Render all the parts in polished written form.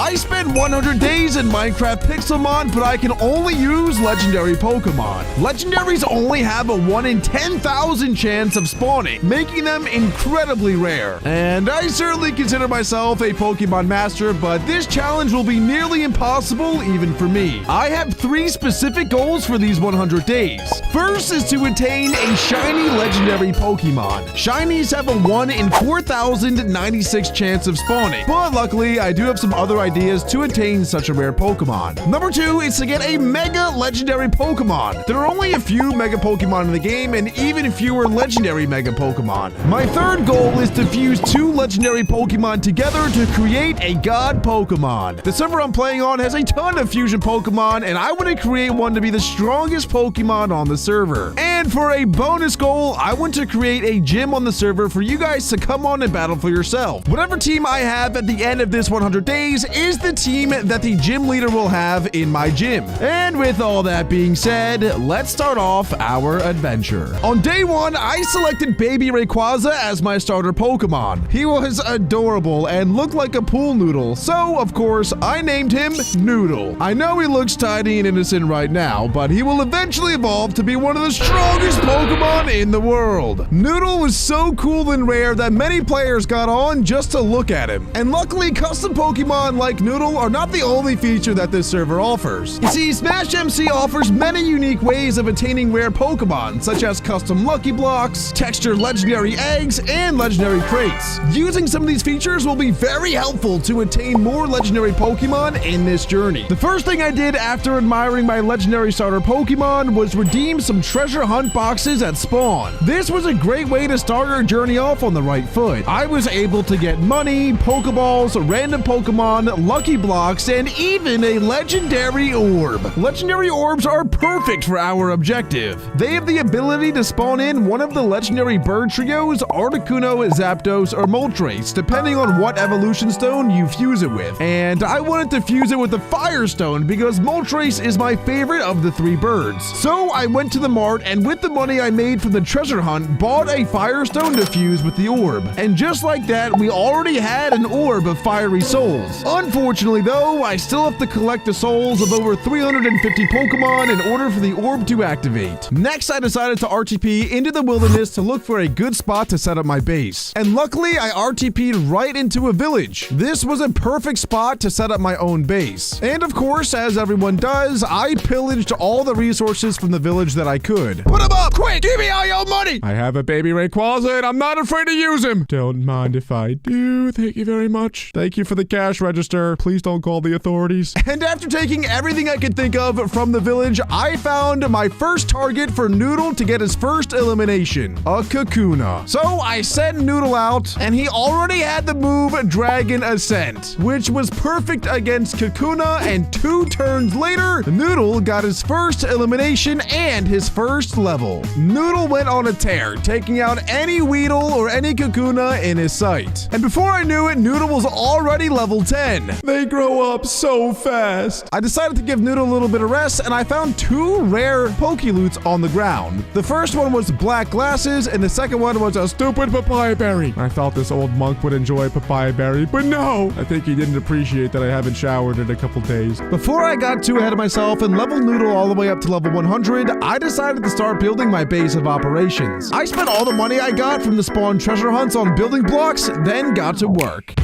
I spent 100 days in Minecraft PIXELMON, but I can only use legendary Pokemon. Legendaries only have a 1 in 10,000 chance of spawning, making them incredibly rare. And I certainly consider myself a Pokemon master, but this challenge will be nearly impossible even for me. I have 3 specific goals for these 100 days. First is to attain a shiny legendary Pokemon. Shinies have a 1 in 4,096 chance of spawning, but luckily I do have some other ideas to attain such a rare Pokemon. Number 2 is to get a mega legendary Pokemon. There are only a few mega Pokemon in the game and even fewer legendary mega Pokemon. My third goal is to fuse 2 legendary Pokemon together to create a god Pokemon. The server I'm playing on has a ton of fusion Pokemon, and I want to create one to be the strongest Pokemon on the server. And for a bonus goal, I want to create a gym on the server for you guys to come on and battle for yourself. Whatever team I have at the end of this 100 days is the team that the gym leader will have in my gym. And with all that being said, let's start off our adventure. On day 1, I selected Baby Rayquaza as my starter Pokemon. He was adorable and looked like a pool noodle, so of course I named him Noodle. I know he looks tiny and innocent right now, but he will eventually evolve to be one of the strongest Pokemon in the world. Noodle was so cool and rare that many players got on just to look at him. And luckily, custom Pokemon like Noodle are not the only feature that this server offers. You see, Smash MC offers many unique ways of attaining rare Pokemon, such as custom Lucky Blocks, textured legendary eggs, and legendary crates. Using some of these features will be very helpful to attain more legendary Pokemon in this journey. The first thing I did after admiring my legendary starter Pokemon was redeem some treasure hunt boxes at spawn. This was a great way to start our journey off on the right foot. I was able to get money, Pokeballs, random Pokemon, Lucky Blocks, and even a legendary orb. Legendary orbs are perfect for our objective. They have the ability to spawn in one of the legendary bird trios, Articuno, Zapdos, or Moltres, depending on what evolution stone you fuse it with. And I wanted to fuse it with the Fire Stone because Moltres is my favorite of the 3 birds. So I went to the mart and with the money I made from the treasure hunt, bought a Fire Stone to fuse with the orb. And just like that, we already had an orb of fiery souls. Unfortunately though, I still have to collect the souls of over 350 Pokemon in order for the orb to activate. Next, I decided to RTP into the wilderness to look for a good spot to set up my base. And luckily, I RTP'd right into a village. This was a perfect spot to set up my own base. And of course, as everyone does, I pillaged all the resources from the village that I could. Put him up! Quick! Give me all your money! I have a Baby Rayquaza and I'm not afraid to use him! Don't mind if I do. Thank you very much. Thank you for the cash register. Please don't call the authorities. And after taking everything I could think of from the village, I found my first target for Noodle to get his first elimination, a Kakuna. So I sent Noodle out, and he already had the move Dragon Ascent, which was perfect against Kakuna, and 2 turns later, Noodle got his first elimination and his first level. Noodle went on a tear, taking out any Weedle or any Kakuna in his sight. And before I knew it, Noodle was already level 10. They grow up so fast. I decided to give Noodle a little bit of rest, and I found 2 rare Pokéloots on the ground. The first one was black glasses, and the second one was a stupid papaya berry. I thought this old monk would enjoy papaya berry, but no! I think he didn't appreciate that I haven't showered in a couple days. Before I got too ahead of myself and leveled Noodle all the way up to level 100, I decided to start building my base of operations. I spent all the money I got from the spawn treasure hunts on building blocks, then got to work.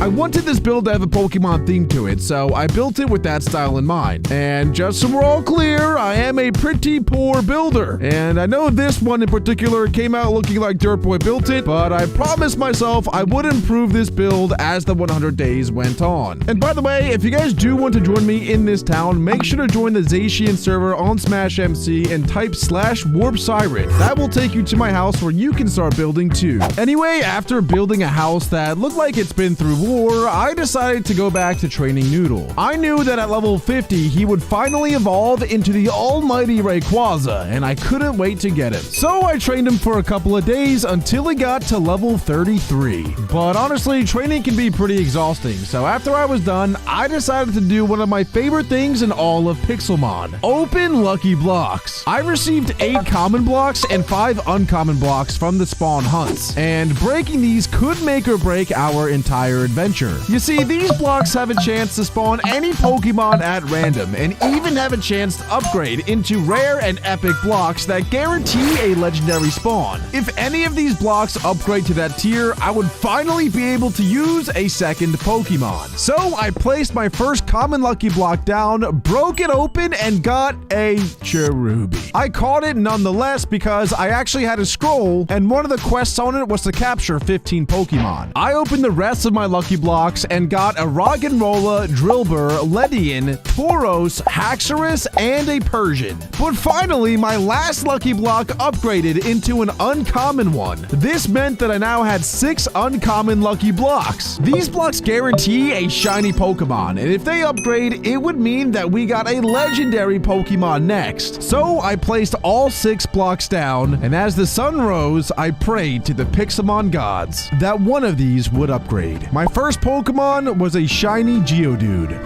I wanted this build to have a Pokemon theme to it, so I built it with that style in mind. And just so we're all clear, I am a pretty poor builder. And I know this one in particular came out looking like Dirt Boy built it, but I promised myself I would improve this build as the 100 days went on. And by the way, if you guys do want to join me in this town, make sure to join the Zacian server on Smash MC and type /Warp Siren. That will take you to my house where you can start building too. Anyway, after building a house that looked like it's been through war, therefore, I decided to go back to training Noodle. I knew that at level 50, he would finally evolve into the almighty Rayquaza, and I couldn't wait to get him. So I trained him for a couple of days until he got to level 33. But honestly, training can be pretty exhausting, so after I was done, I decided to do one of my favorite things in all of PIXELMON: open lucky blocks. I received 8 common blocks and 5 uncommon blocks from the spawn hunts, and breaking these could make or break our entire adventure. You see, these blocks have a chance to spawn any Pokemon at random, and even have a chance to upgrade into rare and epic blocks that guarantee a legendary spawn. If any of these blocks upgrade to that tier, I would finally be able to use a second Pokemon. So I placed my first common lucky block down, broke it open, and got a Cherubi. I caught it nonetheless because I actually had a scroll, and one of the quests on it was to capture 15 Pokemon. I opened the rest of my lucky blocks and got a Roggenrola, Drillbur, Ledian, Tauros, Haxorus, and a Persian. But finally, my last lucky block upgraded into an uncommon one. This meant that I now had 6 uncommon lucky blocks. These blocks guarantee a shiny Pokemon, and if they upgrade, it would mean that we got a legendary Pokemon next. So I placed all 6 blocks down, and as the sun rose, I prayed to the PIXELMON gods that one of these would upgrade. My first Pokemon was a shiny Geodude.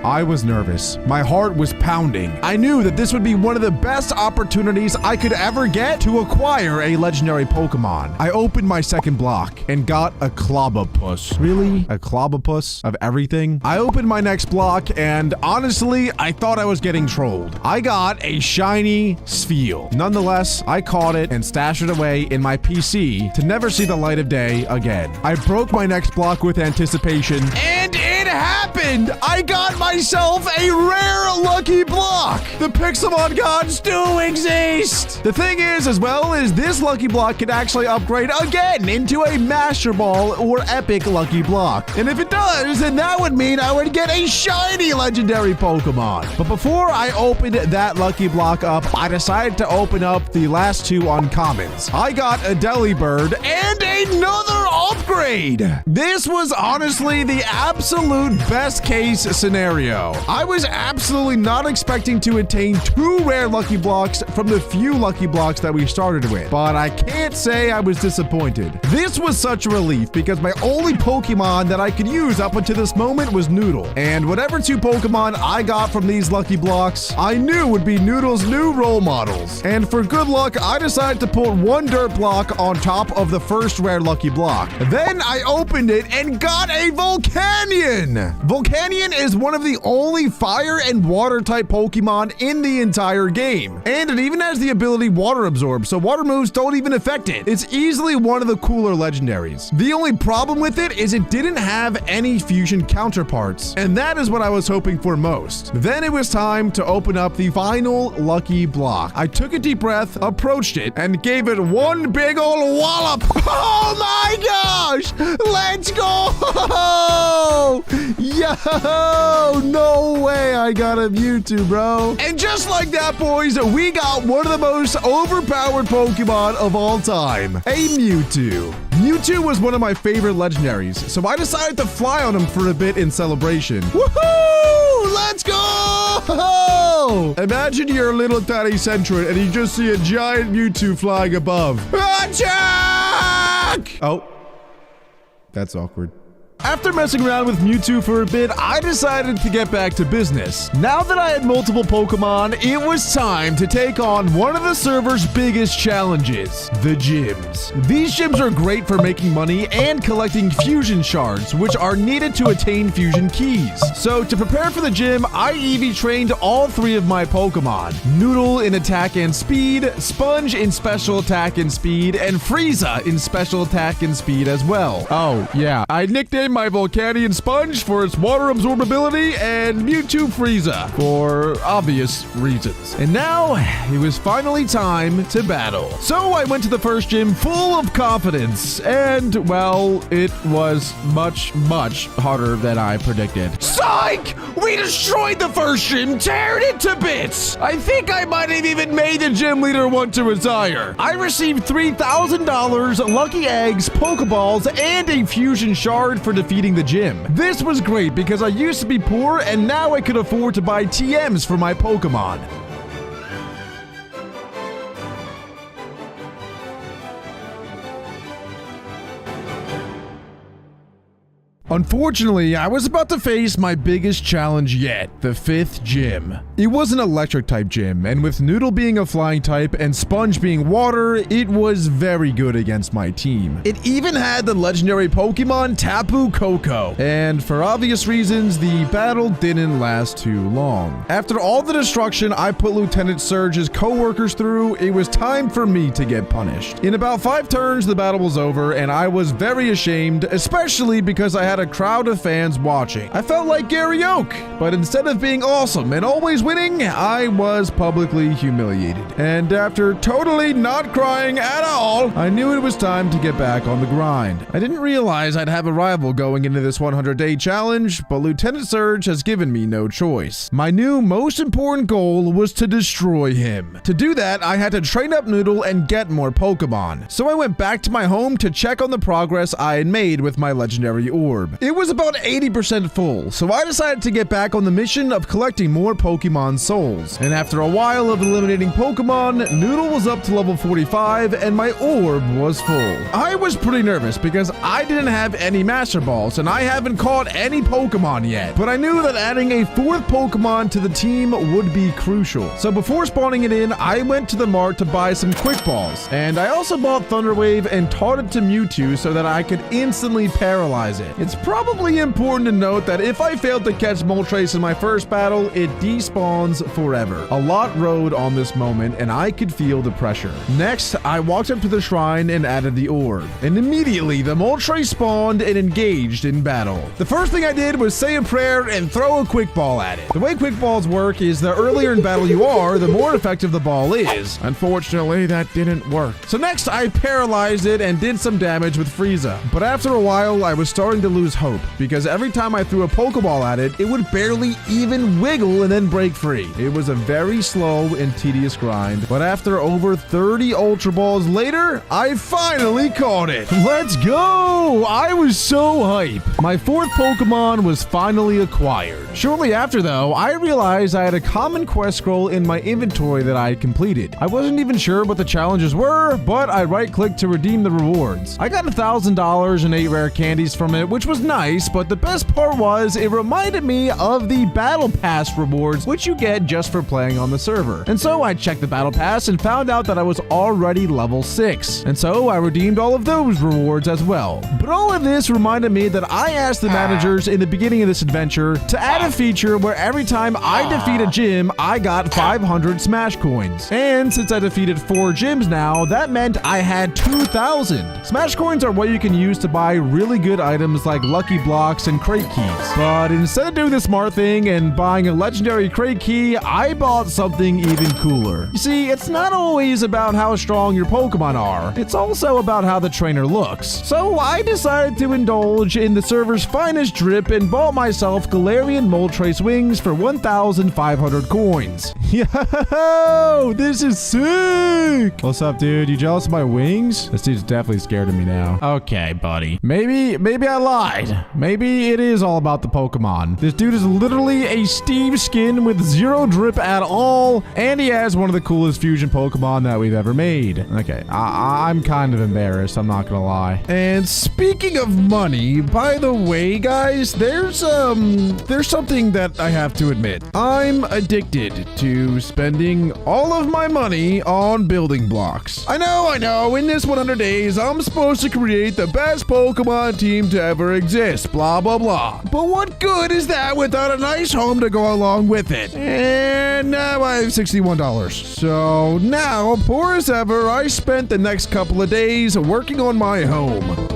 I was nervous. My heart was pounding. I knew that this would be one of the best opportunities I could ever get to acquire a legendary Pokemon. I opened my second block and got a Clobbopus. Really? A Clobbopus of everything? I opened my next block and honestly, I thought I was getting trolled. I got a shiny Spheal. Nonetheless, I caught it and stashed it away in my PC to never see the light of day again. I broke my next block with anticipation, and it happened! I got myself a rare lucky block! The PIXELMON gods do exist! The thing is, as well, is this lucky block can actually upgrade again into a Master Ball or epic lucky block. And if it does, then that would mean I would get a shiny legendary Pokemon. But before I opened that lucky block up, I decided to open up the last 2 uncommons. I got a Delibird and another upgrade! This was honestly the absolute best case scenario. I was absolutely not expecting to attain 2 rare lucky blocks from the few lucky blocks that we started with, but I can't say I was disappointed. This was such a relief because my only Pokemon that I could use up until this moment was Noodle, and whatever 2 Pokemon I got from these lucky blocks, I knew would be Noodle's new role models. And for good luck, I decided to put 1 dirt block on top of the first rare lucky block. Then I opened it and got a Volcanion! Volcanion is one of the only fire and water type Pokemon in the entire game. And it even has the ability Water Absorb, so water moves don't even affect it. It's easily one of the cooler legendaries. The only problem with it is it didn't have any fusion counterparts, and that is what I was hoping for most. Then it was time to open up the final lucky block. I took a deep breath, approached it, and gave it 1 big ol' wallop. Oh my gosh! Let's go! Yo! No way I got a Mewtwo, bro. And just like that, boys, we got one of the most overpowered Pokemon of all time. A Mewtwo. Mewtwo was one of my favorite legendaries, so I decided to fly on him for a bit in celebration. Woohoo! Let's go! Imagine you're a little tiny Sentret and you just see a giant Mewtwo flying above. Attack! Oh. That's awkward. After messing around with Mewtwo for a bit, I decided to get back to business. Now that I had multiple Pokemon, it was time to take on one of the server's biggest challenges, the gyms. These gyms are great for making money and collecting fusion shards, which are needed to attain fusion keys. So to prepare for the gym, I EV trained all 3 of my Pokemon. Noodle in attack and speed, Sponge in special attack and speed, and Frieza in special attack and speed as well. Oh, yeah. I nicknamed my Volcanion Sponge for its water absorbability and Mewtwo Frieza for obvious reasons. And now it was finally time to battle. So I went to the first gym full of confidence, and well, it was much harder than I predicted. Psych! We destroyed the first gym, tearing it to bits! I think I might have even made the gym leader want to retire. I received $3,000, lucky eggs, Pokeballs, and a fusion shard for defeating defeating the gym. This was great because I used to be poor and now I could afford to buy TMs for my Pokemon. Unfortunately, I was about to face my biggest challenge yet, the 5th gym. It was an electric type gym, and with Noodle being a flying type and Sponge being water, it was very good against my team. It even had the legendary Pokemon Tapu Koko, and for obvious reasons, the battle didn't last too long. After all the destruction I put Lieutenant Surge's co-workers through, it was time for me to get punished. In about 5 turns, the battle was over, and I was very ashamed, especially because I had a crowd of fans watching. I felt like Gary Oak, but instead of being awesome and always winning, I was publicly humiliated. And after totally not crying at all, I knew it was time to get back on the grind. I didn't realize I'd have a rival going into this 100-day challenge, but Lieutenant Surge has given me no choice. My new most important goal was to destroy him. To do that, I had to train up Noodle and get more Pokemon. So I went back to my home to check on the progress I had made with my legendary orb. It was about 80% full, so I decided to get back on the mission of collecting more Pokemon souls. And after a while of eliminating Pokemon, Noodle was up to level 45 and my orb was full. I was pretty nervous because I didn't have any Master Balls and I haven't caught any Pokemon yet, but I knew that adding a 4th Pokemon to the team would be crucial. So before spawning it in, I went to the mart to buy some Quick Balls, and I also bought Thunder Wave and taught it to Mewtwo so that I could instantly paralyze it. It's probably important to note that if I failed to catch Moltres in my first battle, it despawns forever. A lot rode on this moment and I could feel the pressure. Next, I walked up to the shrine and added the orb, and immediately the Moltres spawned and engaged in battle. The first thing I did was say a prayer and throw a Quick Ball at it. The way Quick Balls work is the earlier in battle you are, the more effective the ball is. Unfortunately, that didn't work. So next, I paralyzed it and did some damage with Frieza. But after a while, I was starting to lose hope because every time I threw a Pokeball at it, it would barely even wiggle and then break free. It was a very slow and tedious grind, but after over 30 Ultra Balls later, I finally caught it. Let's go! I was so hype. My 4th Pokemon was finally acquired. Shortly after though, I realized I had a common quest scroll in my inventory that I had completed. I wasn't even sure what the challenges were, but I right-clicked to redeem the rewards. I got $1,000 and 8 rare candies from it, which was nice, but the best part was it reminded me of the Battle Pass rewards, which you get just for playing on the server. And so I checked the Battle Pass and found out that I was already level 6. And so I redeemed all of those rewards as well. But all of this reminded me that I asked the managers in the beginning of this adventure to add a feature where every time I defeat a gym, I got 500 Smash Coins. And since I defeated 4 gyms now, that meant I had 2,000. Smash Coins are what you can use to buy really good items like Lucky Blocks and crate keys. But instead of doing the smart thing and buying a legendary crate key, I bought something even cooler. You see, it's not always about how strong your Pokemon are, it's also about how the trainer looks. So I decided to indulge in the server's finest drip and bought myself Galarian Moltres wings for 1,500 coins. Yo, this is sick! What's up, dude? You jealous of my wings? This dude's definitely scared of me now. Okay, buddy. Maybe I lied. Maybe it is all about the Pokemon. This dude is literally a Steve skin with 0 drip at all, and he has one of the coolest fusion Pokemon that we've ever made. Okay, I'm kind of embarrassed, I'm not gonna lie. And speaking of money, by the way, guys, there's something that I have to admit. I'm addicted to spending all of my money on building blocks. I know, in this 100 days, I'm supposed to create the best Pokemon team to ever exist, blah, blah, blah. But what good is that without a nice home to go along with it? And now I have $61. So now, poor as ever, I spent the next couple of days working on my home.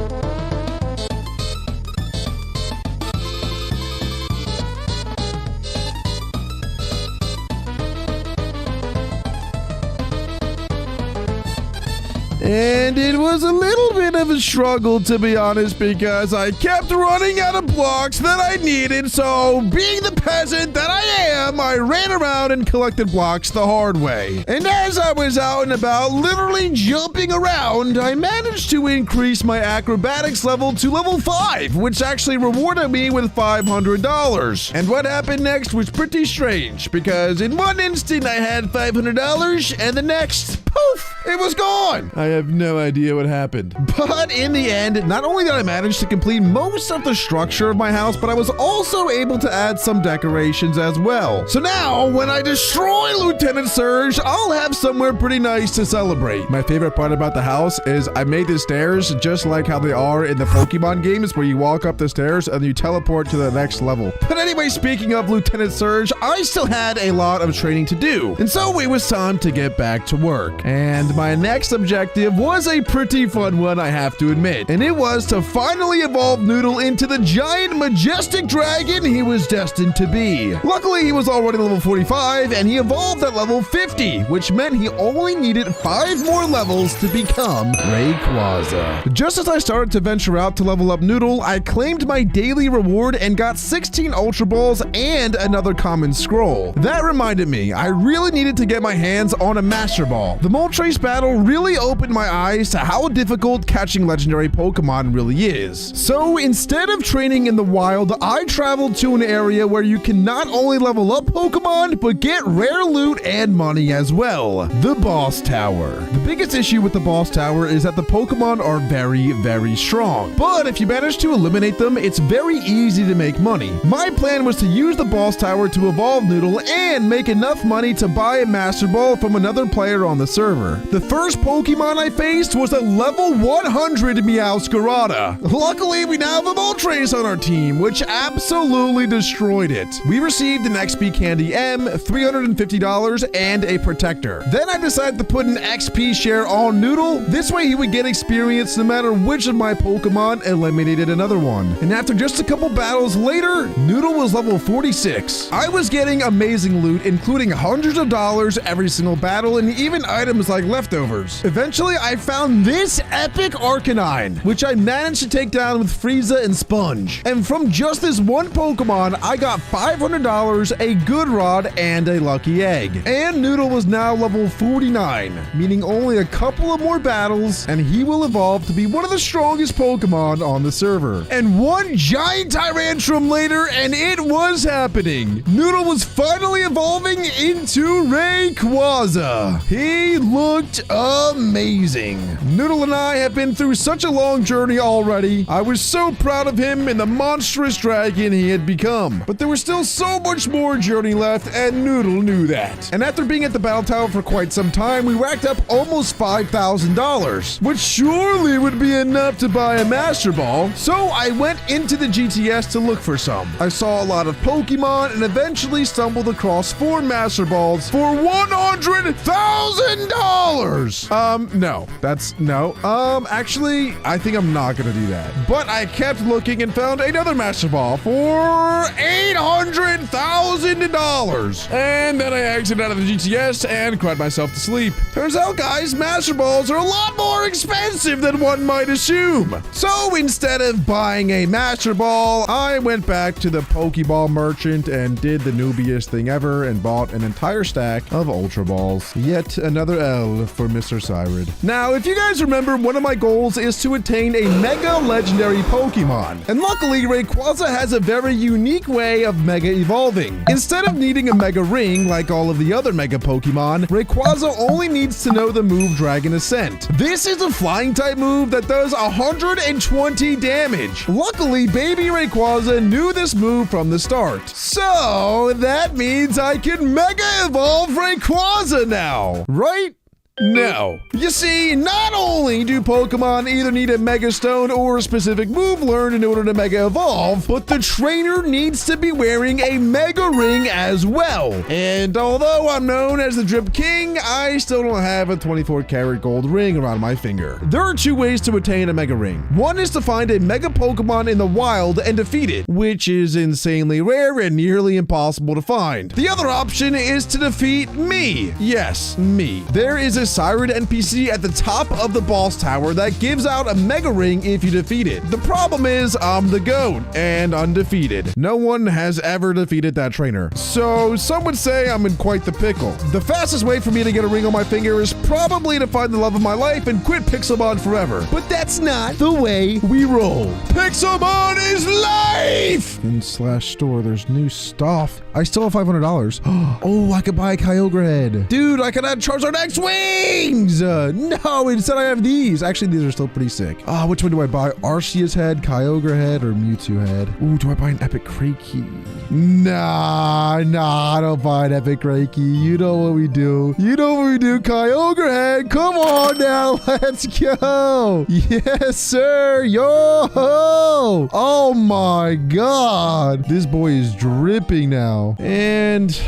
And it was a little bit of a struggle, to be honest, because I kept running out of blocks that I needed. So being the peasant that I am, I ran around and collected blocks the hard way. And as I was out and about, literally jumping around, I managed to increase my acrobatics level to level 5, which actually rewarded me with $500. And what happened next was pretty strange, because in one instant I had $500, and the next, poof, it was gone. I have no idea what happened. But in the end, not only did I manage to complete most of the structure of my house, but I was also able to add some decorations as well. So now, when I destroy Lieutenant Surge, I'll have somewhere pretty nice to celebrate. My favorite part about the house is I made the stairs just like how they are in the Pokemon games, where you walk up the stairs and you teleport to the next level. But anyway, speaking of Lieutenant Surge, I still had a lot of training to do, and so it was time to get back to work. And my next objective was a pretty fun one, I have to admit, and it was to finally evolve Noodle into the giant majestic dragon he was destined to be. Luckily, he was already level 45, and he evolved at level 50, which meant he only needed 5 more levels to become Rayquaza. Just as I started to venture out to level up Noodle, I claimed my daily reward and got 16 Ultra Balls and another common scroll. That reminded me, I really needed to get my hands on a Master Ball. The Moltres battle really opened my eyes to how difficult catching legendary Pokemon really is. So instead of training in the wild, I traveled to an area where you can not only level up Pokemon, but get rare loot and money as well. The Boss Tower. The biggest issue with the Boss Tower is that the Pokemon are very, very strong. But if you manage to eliminate them, it's very easy to make money. My plan was to use the Boss Tower to evolve Noodle and make enough money to buy a Master Ball from another player on the server. The first Pokemon I faced was a level 100 Meowscarada. Luckily, we now have a Moltres on our team, which absolutely destroyed it. We received an XP Candy M, $350, and a Protector. Then I decided to put an XP share on Noodle. This way he would get experience no matter which of my Pokemon eliminated another one. And after just a couple battles later, Noodle was level 46. I was getting amazing loot, including hundreds of dollars every single battle, and even items like leftovers. Eventually, I found this epic Arcanine, which I managed to take down with Frieza and Sponge. And from just this one Pokemon, I got $500, a good rod, and a lucky egg. And Noodle was now level 49, meaning only a couple of more battles, and he will evolve to be one of the strongest Pokemon on the server. And one giant Tyrantrum later, and it was happening. Noodle was finally evolving into Rayquaza. He looked amazing. Noodle and I have been through such a long journey already. I was so proud of him and the monstrous dragon he had become. But there was still so much more journey left, and Noodle knew that. And after being at the Battle Tower for quite some time, we racked up almost $5,000, which surely would be enough to buy a Master Ball. So I went into the GTS to look for some. I saw a lot of Pokemon and eventually stumbled across 4 Master Balls for $100,000. Actually, I think I'm not gonna do that. But I kept looking and found another Master Ball for $800,000. And then I exited out of the GTS and cried myself to sleep. Turns out, guys, Master Balls are a lot more expensive than one might assume. So instead of buying a Master Ball, I went back to the Pokeball merchant and did the noobiest thing ever and bought an entire stack of Ultra Balls. Yet another L for Mr. Sirud. Now, if you guys remember, one of my goals is to attain a Mega Legendary Pokemon. And luckily, Rayquaza has a very unique way of Mega evolving. Instead of needing a Mega Ring like all of the other Mega Pokemon, Rayquaza only needs to know the move Dragon Ascent. This is a flying type move that does 120 damage. Luckily, baby Rayquaza knew this move from the start. So that means I can Mega Evolve Rayquaza now, right? No. You see, not only do Pokemon either need a Mega Stone or a specific move learned in order to Mega Evolve, but the trainer needs to be wearing a Mega Ring as well. And although I'm known as the Drip King, I still don't have a 24-karat gold ring around my finger. There are 2 ways to attain a Mega Ring. One is to find a Mega Pokemon in the wild and defeat it, which is insanely rare and nearly impossible to find. The other option is to defeat me. Yes, me. There is a Sirud NPC at the top of the boss tower that gives out a mega ring if you defeat it. The problem is I'm the GOAT and undefeated. No one has ever defeated that trainer. So some would say I'm in quite the pickle. The fastest way for me to get a ring on my finger is probably to find the love of my life and quit PIXELMON forever. But that's not the way we roll. PIXELMON is life! In /store, there's new stuff. I still have $500. Oh, I could buy a Kyogre head. Dude, I could add Charizard X wings! No, instead I have these. Actually, these are still pretty sick. Which one do I buy? Arceus head, Kyogre head, or Mewtwo head? Ooh, do I buy an Epic Crate-Key? Nah, I don't buy an Epic Crate-Key. You know what we do. Kyogre head, come on now, let's go. Yes, sir, yo-ho. Oh my God. This boy is dripping now. And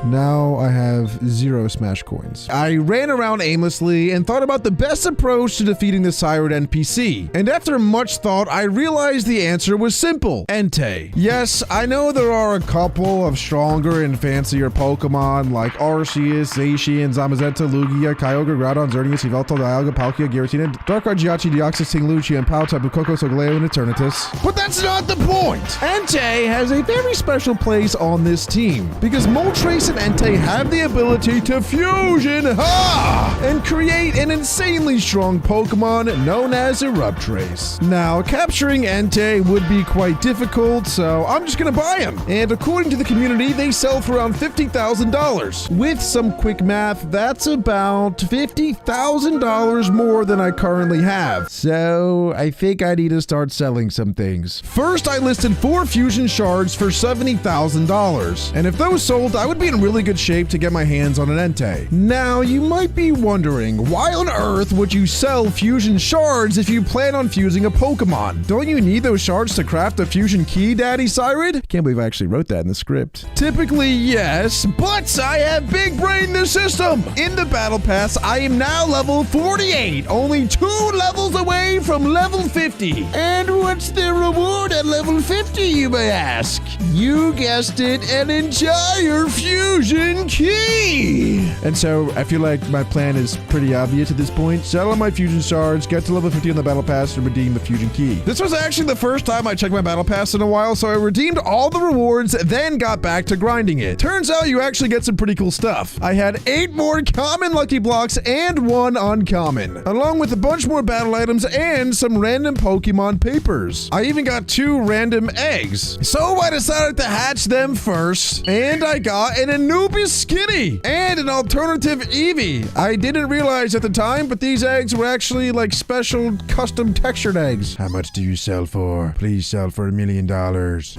now I have 0 Smash coins. I ran around aimlessly and thought about the best approach to defeating the Sirud NPC. And after much thought, I realized the answer was simple. Entei. Yes, I know there are a couple of stronger and fancier Pokemon like Arceus, Zacian, Zamazenta, Lugia, Kyogre, Groudon, Xerneas, Yveltal, Dialga, Palkia, Giratina, Darkrai, Giachi, Deoxys, Ting, Lucia, and Pal, Tapu Koko, Solgaleo, and Eternatus. But that's not the point! Entei has a very special place on this team because Moltres and Entei have the ability to fusion and create an insanely strong Pokemon known as Eruptrace. Now, capturing Entei would be quite difficult, so I'm just gonna buy him. And according to the community, they sell for around $50,000. With some quick math, that's about $50,000 more than I currently have. So I think I need to start selling some things. First, I listed 4 fusion shards for $70,000. And if those sold, I would be in really good shape to get my hands on an Entei. Now, you might be wondering, why on earth would you sell fusion shards if you plan on fusing a Pokemon? Don't you need those shards to craft a fusion key, Daddy Sirud? Can't believe I actually wrote that in the script. Typically, yes, but I have big brain the system. In the battle pass, I am now level 48, only 2 levels away from level 50. And what's the reward at level 50, you may ask? You guessed it, an entire fusion key. And so I feel like my plan is pretty obvious at this point. Sell all my fusion shards, get to level 50 on the battle pass, and redeem the fusion key. This was actually the first time I checked my battle pass in a while, so I redeemed all the rewards, then got back to grinding it. Turns out you actually get some pretty cool stuff. I had 8 more common lucky blocks and 1 uncommon, along with a bunch more battle items and some random Pokemon papers. I even got 2 random eggs. So I decided to hatch them first, and I got an Anubis Skinny and an alternative Eevee. I didn't realize at the time, but these eggs were actually like special custom textured eggs. How much do you sell for? Please sell for $1 million.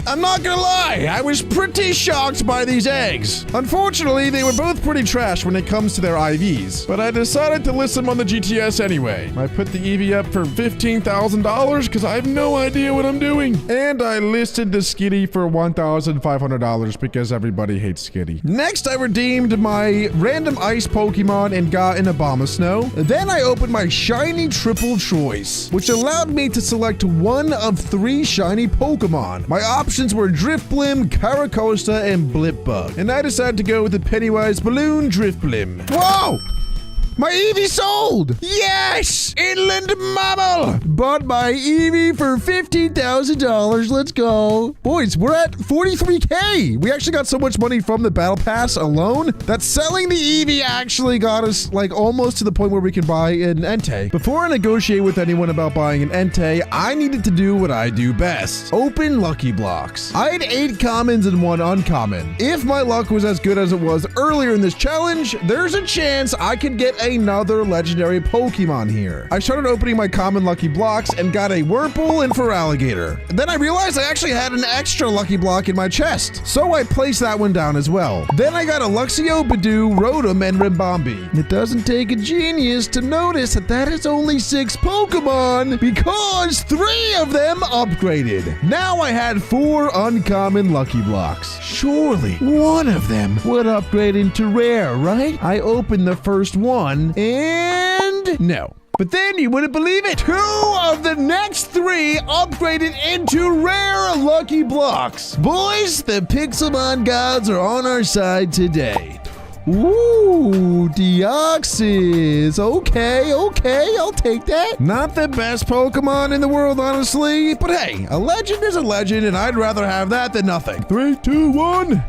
I'm not gonna lie, I was pretty shocked by these eggs. Unfortunately, they were both pretty trash when it comes to their IVs, but I decided to list them on the GTS anyway. I put the Eevee up for $15,000 because I have no idea what I'm doing. And I listed the Skitty for $1,500 because everybody hates Skitty. Next, I redeemed my random ice Pokemon and got an Abomasnow. Then I opened my shiny triple choice, which allowed me to select 1 of 3 shiny Pokemon. My options were Drifblim, Caracosta, and Blipbug. And I decided to go with the Pennywise Balloon Drifblim. Whoa! My Eevee sold! Yes! Inland Mammal! Bought my Eevee for $15,000. Let's go. Boys, we're at 43K. We actually got so much money from the battle pass alone that selling the Eevee actually got us like almost to the point where we can buy an Entei. Before I negotiate with anyone about buying an Entei, I needed to do what I do best. Open lucky blocks. I had 8 commons and 1 uncommon. If my luck was as good as it was earlier in this challenge, there's a chance I could get another legendary Pokemon here. I started opening my common lucky blocks and got a Wurmple and Feraligatr. Then I realized I actually had an extra lucky block in my chest, so I placed that one down as well. Then I got a Luxio, Bidoof, Rotom, and Ribombee. It doesn't take a genius to notice that that is only 6 Pokemon because 3 of them upgraded. Now I had 4 uncommon lucky blocks. Surely one of them would upgrade into rare, right? I opened the first one and no. But then you wouldn't believe it. 2 of the next 3 upgraded into rare lucky blocks. Boys, the PIXELMON gods are on our side today. Ooh, Deoxys. Okay, I'll take that. Not the best Pokemon in the world, honestly, but hey, a legend is a legend, and I'd rather have that than nothing. 3, 2, 1.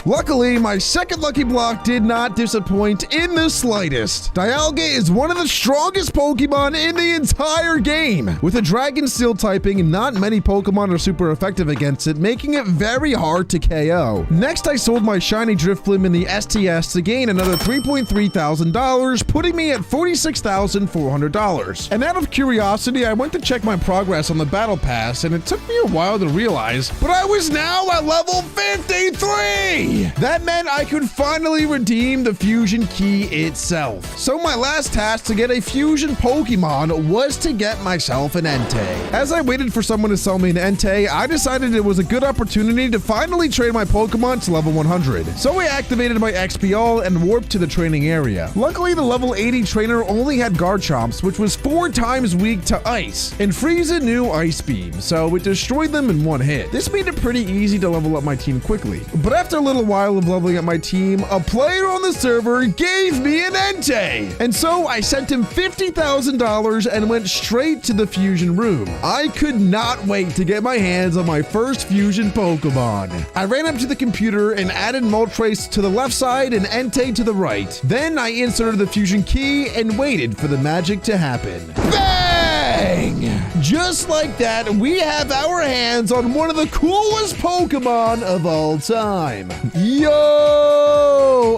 Luckily, my second lucky block did not disappoint in the slightest. Dialga is one of the strongest Pokemon in the entire game. With a Dragon Steel typing, not many Pokemon are super effective against it, making it very hard to KO. Next, I sold my shiny Drifblim in the STS to gain another $3.3 thousand, putting me at $46,400. And out of curiosity, I went to check my progress on the Battle Pass, and it took me a while to realize, but I was now at level 53! That meant I could finally redeem the fusion key itself. So my last task to get a fusion Pokemon was to get myself an Entei. As I waited for someone to sell me an Entei, I decided it was a good opportunity to finally trade my Pokemon to level 100. So I activated my XP and warped to the training area. Luckily, the level 80 trainer only had Garchomps, which was 4 times weak to Ice, and Frieza knew Ice Beam, so it destroyed them in one hit. This made it pretty easy to level up my team quickly. But after a little while of leveling up my team, a player on the server gave me an Entei. And so I sent him $50,000 and went straight to the fusion room. I could not wait to get my hands on my first fusion Pokemon. I ran up to the computer and added Moltres to the left side and Entei to the right. Then I inserted the fusion key and waited for the magic to happen. Bang! Just like that, we have our hands on one of the coolest Pokemon of all time. Yo!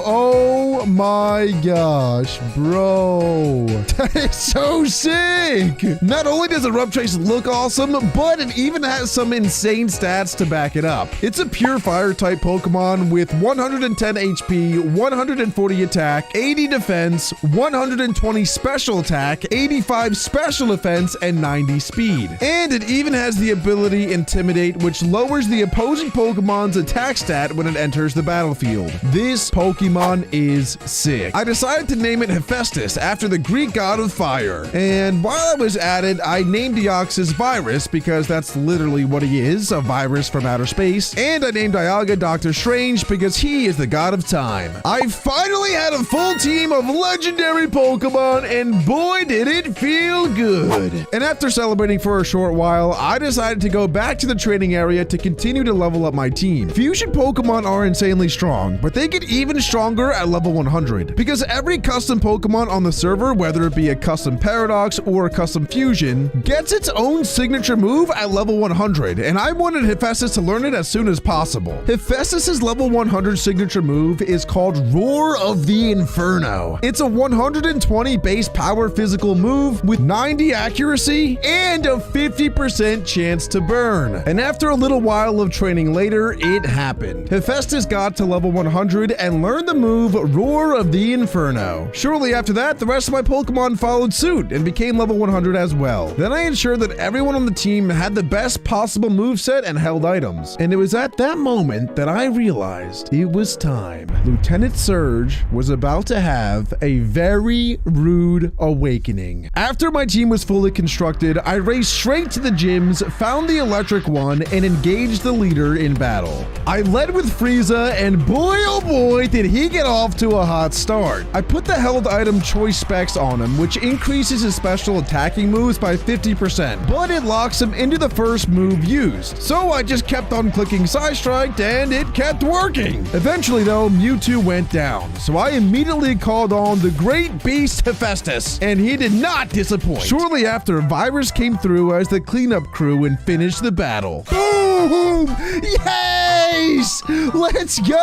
Oh my gosh, bro. That is so sick! Not only does the Ruptrace look awesome, but it even has some insane stats to back it up. It's a pure Fire-type Pokemon with 110 HP, 140 attack, 80 defense, 120 special attack, 85 special defense, and 90 speed. And it even has the ability Intimidate, which lowers the opposing Pokemon's attack stat when it enters the battlefield. This Pokemon is sick. I decided to name it Hephaestus after the Greek god of fire. And while I was at it, I named Deoxys Virus because that's literally what he is, a virus from outer space. And I named Dialga Doctor Strange because he is the god of time. I finally had a full team of legendary Pokemon, and boy did it feel good. And after celebrating for a short while, I decided to go back to the training area to continue to level up my team. Fusion Pokemon are insanely strong, but they get even stronger at level 100 because every custom Pokemon on the server, whether it be a custom Paradox or a custom Fusion, gets its own signature move at level 100, and I wanted Hephaestus to learn it as soon as possible. Hephaestus's level 100 signature move is called Roar of the Inferno. It's a 120 base power physical move with 90 accuracy and a 50% chance to burn. And after a little while of training later, it happened. Hephaestus got to level 100 and learned the move Roar of the Inferno. Shortly after that, the rest of my Pokemon followed suit and became level 100 as well. Then I ensured that everyone on the team had the best possible moveset and held items. And it was at that moment that I realized it was time. Lieutenant Surge was about to have a very rude awakening. After my team was fully constructed, I raced straight to the gyms, found the electric one, and engaged the leader in battle. I led with Frieza, and boy oh boy did he get off to a hot start. I put the held item choice specs on him, which increases his special attacking moves by 50%, but it locks him into the first move used. So I just kept on clicking Side Strike, and it kept working. Eventually though, Mewtwo went down, so I immediately called on the great beast Hephaestus, and he did not disappoint. Shortly after, Virus came through as the cleanup crew and finished the battle. Boom! Yes! Let's go!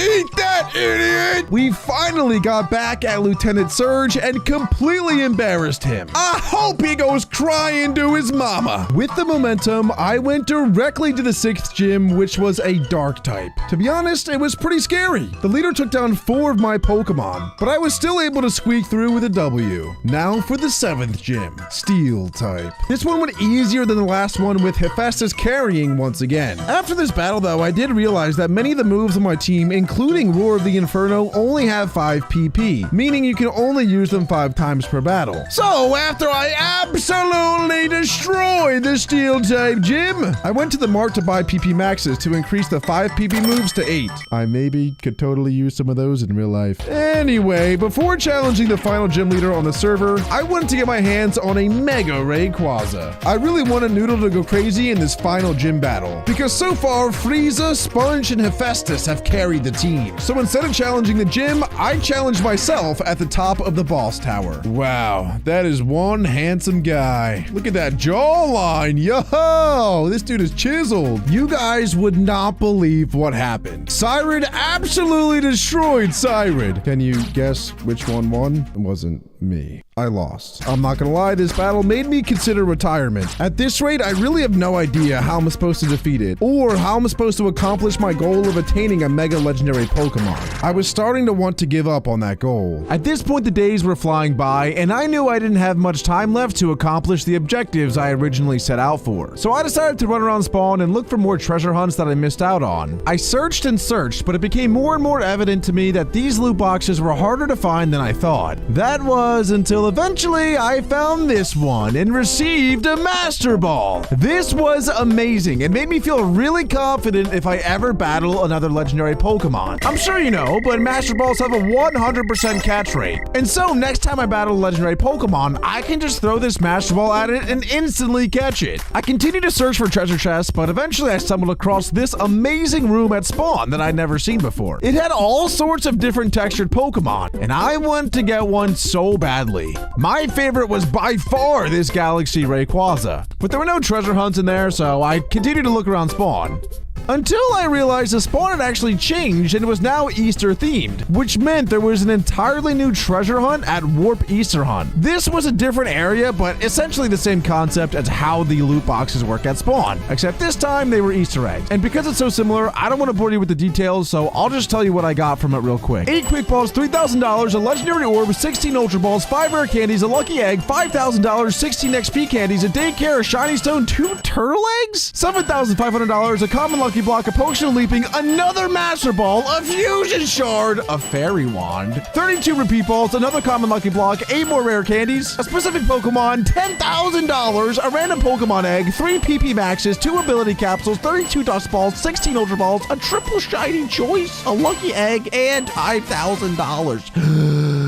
Eat that, idiot! We finally got back at Lieutenant Surge and completely embarrassed him. I hope he goes crying to his mama. With the momentum, I went directly to the 6th gym, which was a dark type. To be honest, it was pretty scary. The leader took down 4 of my Pokemon, but I was still able to squeak through with a W. Now for the 7th gym, Steel type. This one went easier than the last one, with Hephaestus carrying once again. After this battle though, I did realize that many of the moves on my team, including Roar of the Inferno, only have 5 PP, meaning you can only use them 5 times per battle. So after I absolutely destroyed the steel type gym, I went to the mart to buy PP maxes to increase the 5 PP moves to 8. I maybe could totally use some of those in real life. Anyway, before challenging the final gym leader on the server, I wanted to get my hands on a Mega Rayquaza. I really wanted Noodle to go crazy in this final gym battle, because so far Frieza, Sponge, and Hephaestus have carried the team. So instead of challenging the gym, I challenged myself at the top of the boss tower. Wow, that is one handsome guy. Look at that jawline. Yo, this dude is chiseled. You guys would not believe what happened. Sirud absolutely destroyed Sirud. Can you guess which one won? It wasn't me. I lost. I'm not gonna lie, this battle made me consider retirement. At this rate, I really have no idea how I'm supposed to defeat it, or how I'm supposed to accomplish my goal of attaining a Mega Legendary Pokemon. I was starting to want to give up on that goal. At this point, the days were flying by, and I knew I didn't have much time left to accomplish the objectives I originally set out for. So I decided to run around spawn and look for more treasure hunts that I missed out on. I searched and searched, but it became more and more evident to me that these loot boxes were harder to find than I thought. That was until eventually I found this one and received a Master Ball. This was amazing and made me feel really confident if I ever battle another legendary Pokemon. I'm sure you know, but Master Balls have a 100% catch rate. And so next time I battle a legendary Pokemon, I can just throw this Master Ball at it and instantly catch it. I continued to search for treasure chests, but eventually I stumbled across this amazing room at spawn that I'd never seen before. It had all sorts of different textured Pokemon, and I wanted to get one so badly. My favorite was by far this Galaxy Rayquaza, but there were no treasure hunts in there, so I continued to look around spawn. Until I realized the spawn had actually changed and was now Easter themed, which meant there was an entirely new treasure hunt at Warp Easter Hunt. This was a different area, but essentially the same concept as how the loot boxes work at spawn, except this time they were Easter eggs. And because it's so similar, I don't want to bore you with the details, so I'll just tell you what I got from it real quick. 8 quick balls, $3,000, a legendary orb, 16 ultra balls, 5 rare candies, a lucky egg, $5,000, 16 XP candies, a daycare, a shiny stone, 2 turtle eggs, $7,500, a common lucky block, a potion of leaping, another Master Ball, a fusion shard, a fairy wand, 32 repeat balls, another common lucky block, 8 more rare candies, a specific Pokemon, $10,000, a random Pokemon egg, 3 PP maxes, 2 ability capsules, 32 dust balls, 16 ultra balls, a triple shiny choice, a lucky egg, and $5,000.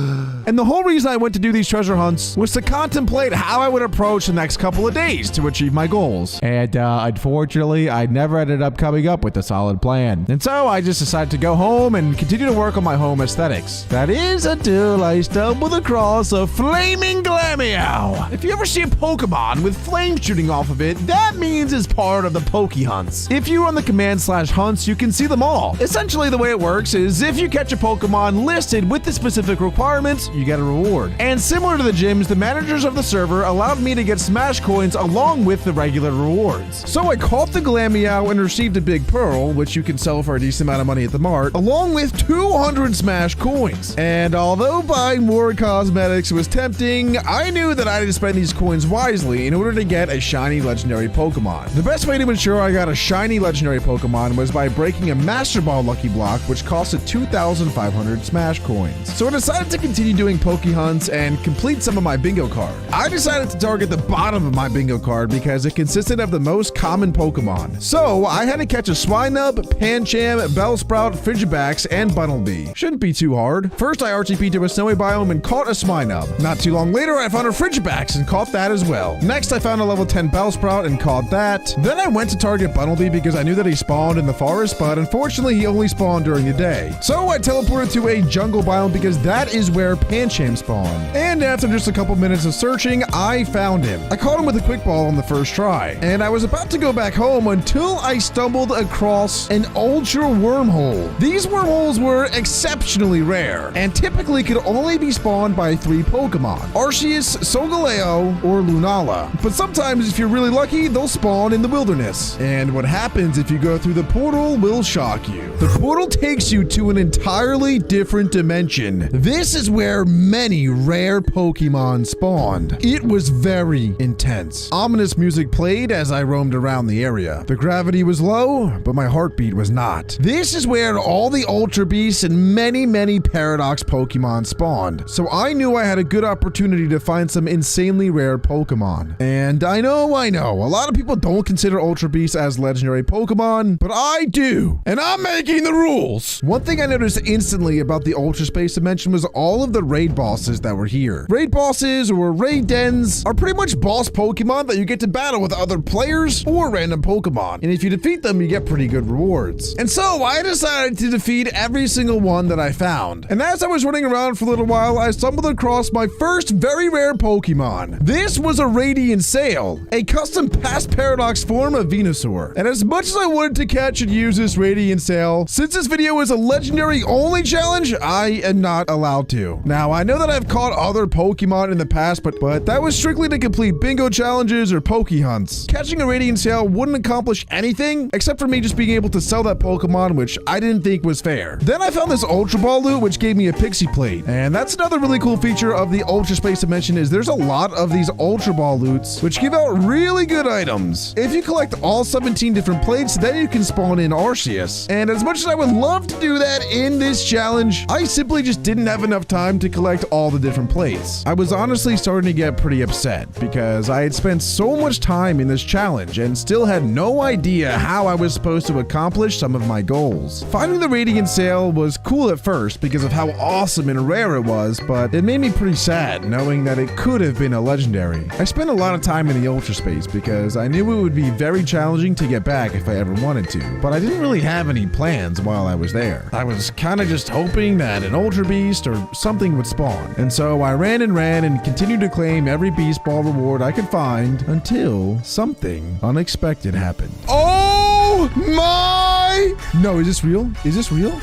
And the whole reason I went to do these treasure hunts was to contemplate how I would approach the next couple of days to achieve my goals. And unfortunately, I never ended up coming up with a solid plan. And so I just decided to go home and continue to work on my home aesthetics. That is until I stumbled across a flaming Glameow. If you ever see a Pokemon with flames shooting off of it, that means it's part of the Poke Hunts. If you run the command/hunts, you can see them all. Essentially, the way it works is if you catch a Pokemon listed with the specific requirements, you get a reward. And similar to the gyms, the managers of the server allowed me to get Smash coins along with the regular rewards. So I caught the Glameow and received a big pearl, which you can sell for a decent amount of money at the mart, along with 200 Smash coins. And although buying more cosmetics was tempting, I knew that I had to spend these coins wisely in order to get a shiny legendary Pokemon. The best way to ensure I got a shiny legendary Pokemon was by breaking a Master Ball lucky block, which costed 2,500 Smash coins. So I decided to continue doing Poke Hunts and complete some of my bingo card. I decided to target the bottom of my bingo card because it consisted of the most common Pokemon. So I had to catch a Swinub, Pancham, Bellsprout, Frigibax, and Bunnelby. Shouldn't be too hard. First I RTP'd to a snowy biome and caught a Swinub. Not too long later I found a Frigibax and caught that as well. Next I found a level 10 Bellsprout and caught that. Then I went to target Bunnelby because I knew that he spawned in the forest, but unfortunately he only spawned during the day. So I teleported to a jungle biome because that is where Pancham spawned. And after just a couple minutes of searching, I found him. I caught him with a quick ball on the first try, and I was about to go back home until I stumbled across an ultra wormhole. These wormholes were exceptionally rare, and typically could only be spawned by 3 Pokemon, Arceus, Solgaleo, or Lunala. But sometimes, if you're really lucky, they'll spawn in the wilderness. And what happens if you go through the portal will shock you. The portal takes you to an entirely different dimension. This is where where many rare Pokemon spawned. It was very intense. Ominous music played as I roamed around the area. The gravity was low, but my heartbeat was not. This is where all the Ultra Beasts and many Paradox Pokemon spawned, so I knew I had a good opportunity to find some insanely rare Pokemon. And I know, a lot of people don't consider Ultra Beasts as legendary Pokemon, but I do, and I'm making the rules. One thing I noticed instantly about the Ultra Space Dimension was all of the raid bosses that were here. Raid bosses or raid dens are pretty much boss Pokemon that you get to battle with other players or random Pokemon, and if you defeat them, you get pretty good rewards. And so I decided to defeat every single one that I found. And as I was running around for a little while, I stumbled across my first very rare Pokemon. This was a Radiant Sail, a custom past Paradox form of Venusaur. And as much as I wanted to catch and use this Radiant Sail, since this video is a legendary only challenge, I am not allowed to. Now, I know that I've caught other Pokemon in the past, but that was strictly to complete bingo challenges or Poke Hunts. Catching a Radiant Sail wouldn't accomplish anything except for me just being able to sell that Pokemon, which I didn't think was fair. Then I found this Ultra Ball loot, which gave me a Pixie Plate. And that's another really cool feature of the Ultra Space Dimension is there's a lot of these Ultra Ball loots, which give out really good items. If you collect all 17 different plates, then you can spawn in Arceus. And as much as I would love to do that in this challenge, I simply just didn't have enough time to collect all the different plates. I was honestly starting to get pretty upset because I had spent so much time in this challenge and still had no idea how I was supposed to accomplish some of my goals. Finding the Radiant Sail was cool at first because of how awesome and rare it was, but it made me pretty sad knowing that it could have been a legendary. I spent a lot of time in the Ultra Space because I knew it would be very challenging to get back if I ever wanted to, but I didn't really have any plans while I was there. I was kind of just hoping that an Ultra Beast or something would spawn, and so I ran and continued to claim every Beast Ball reward I could find until something unexpected happened. Oh my! No, is this real? Is this real?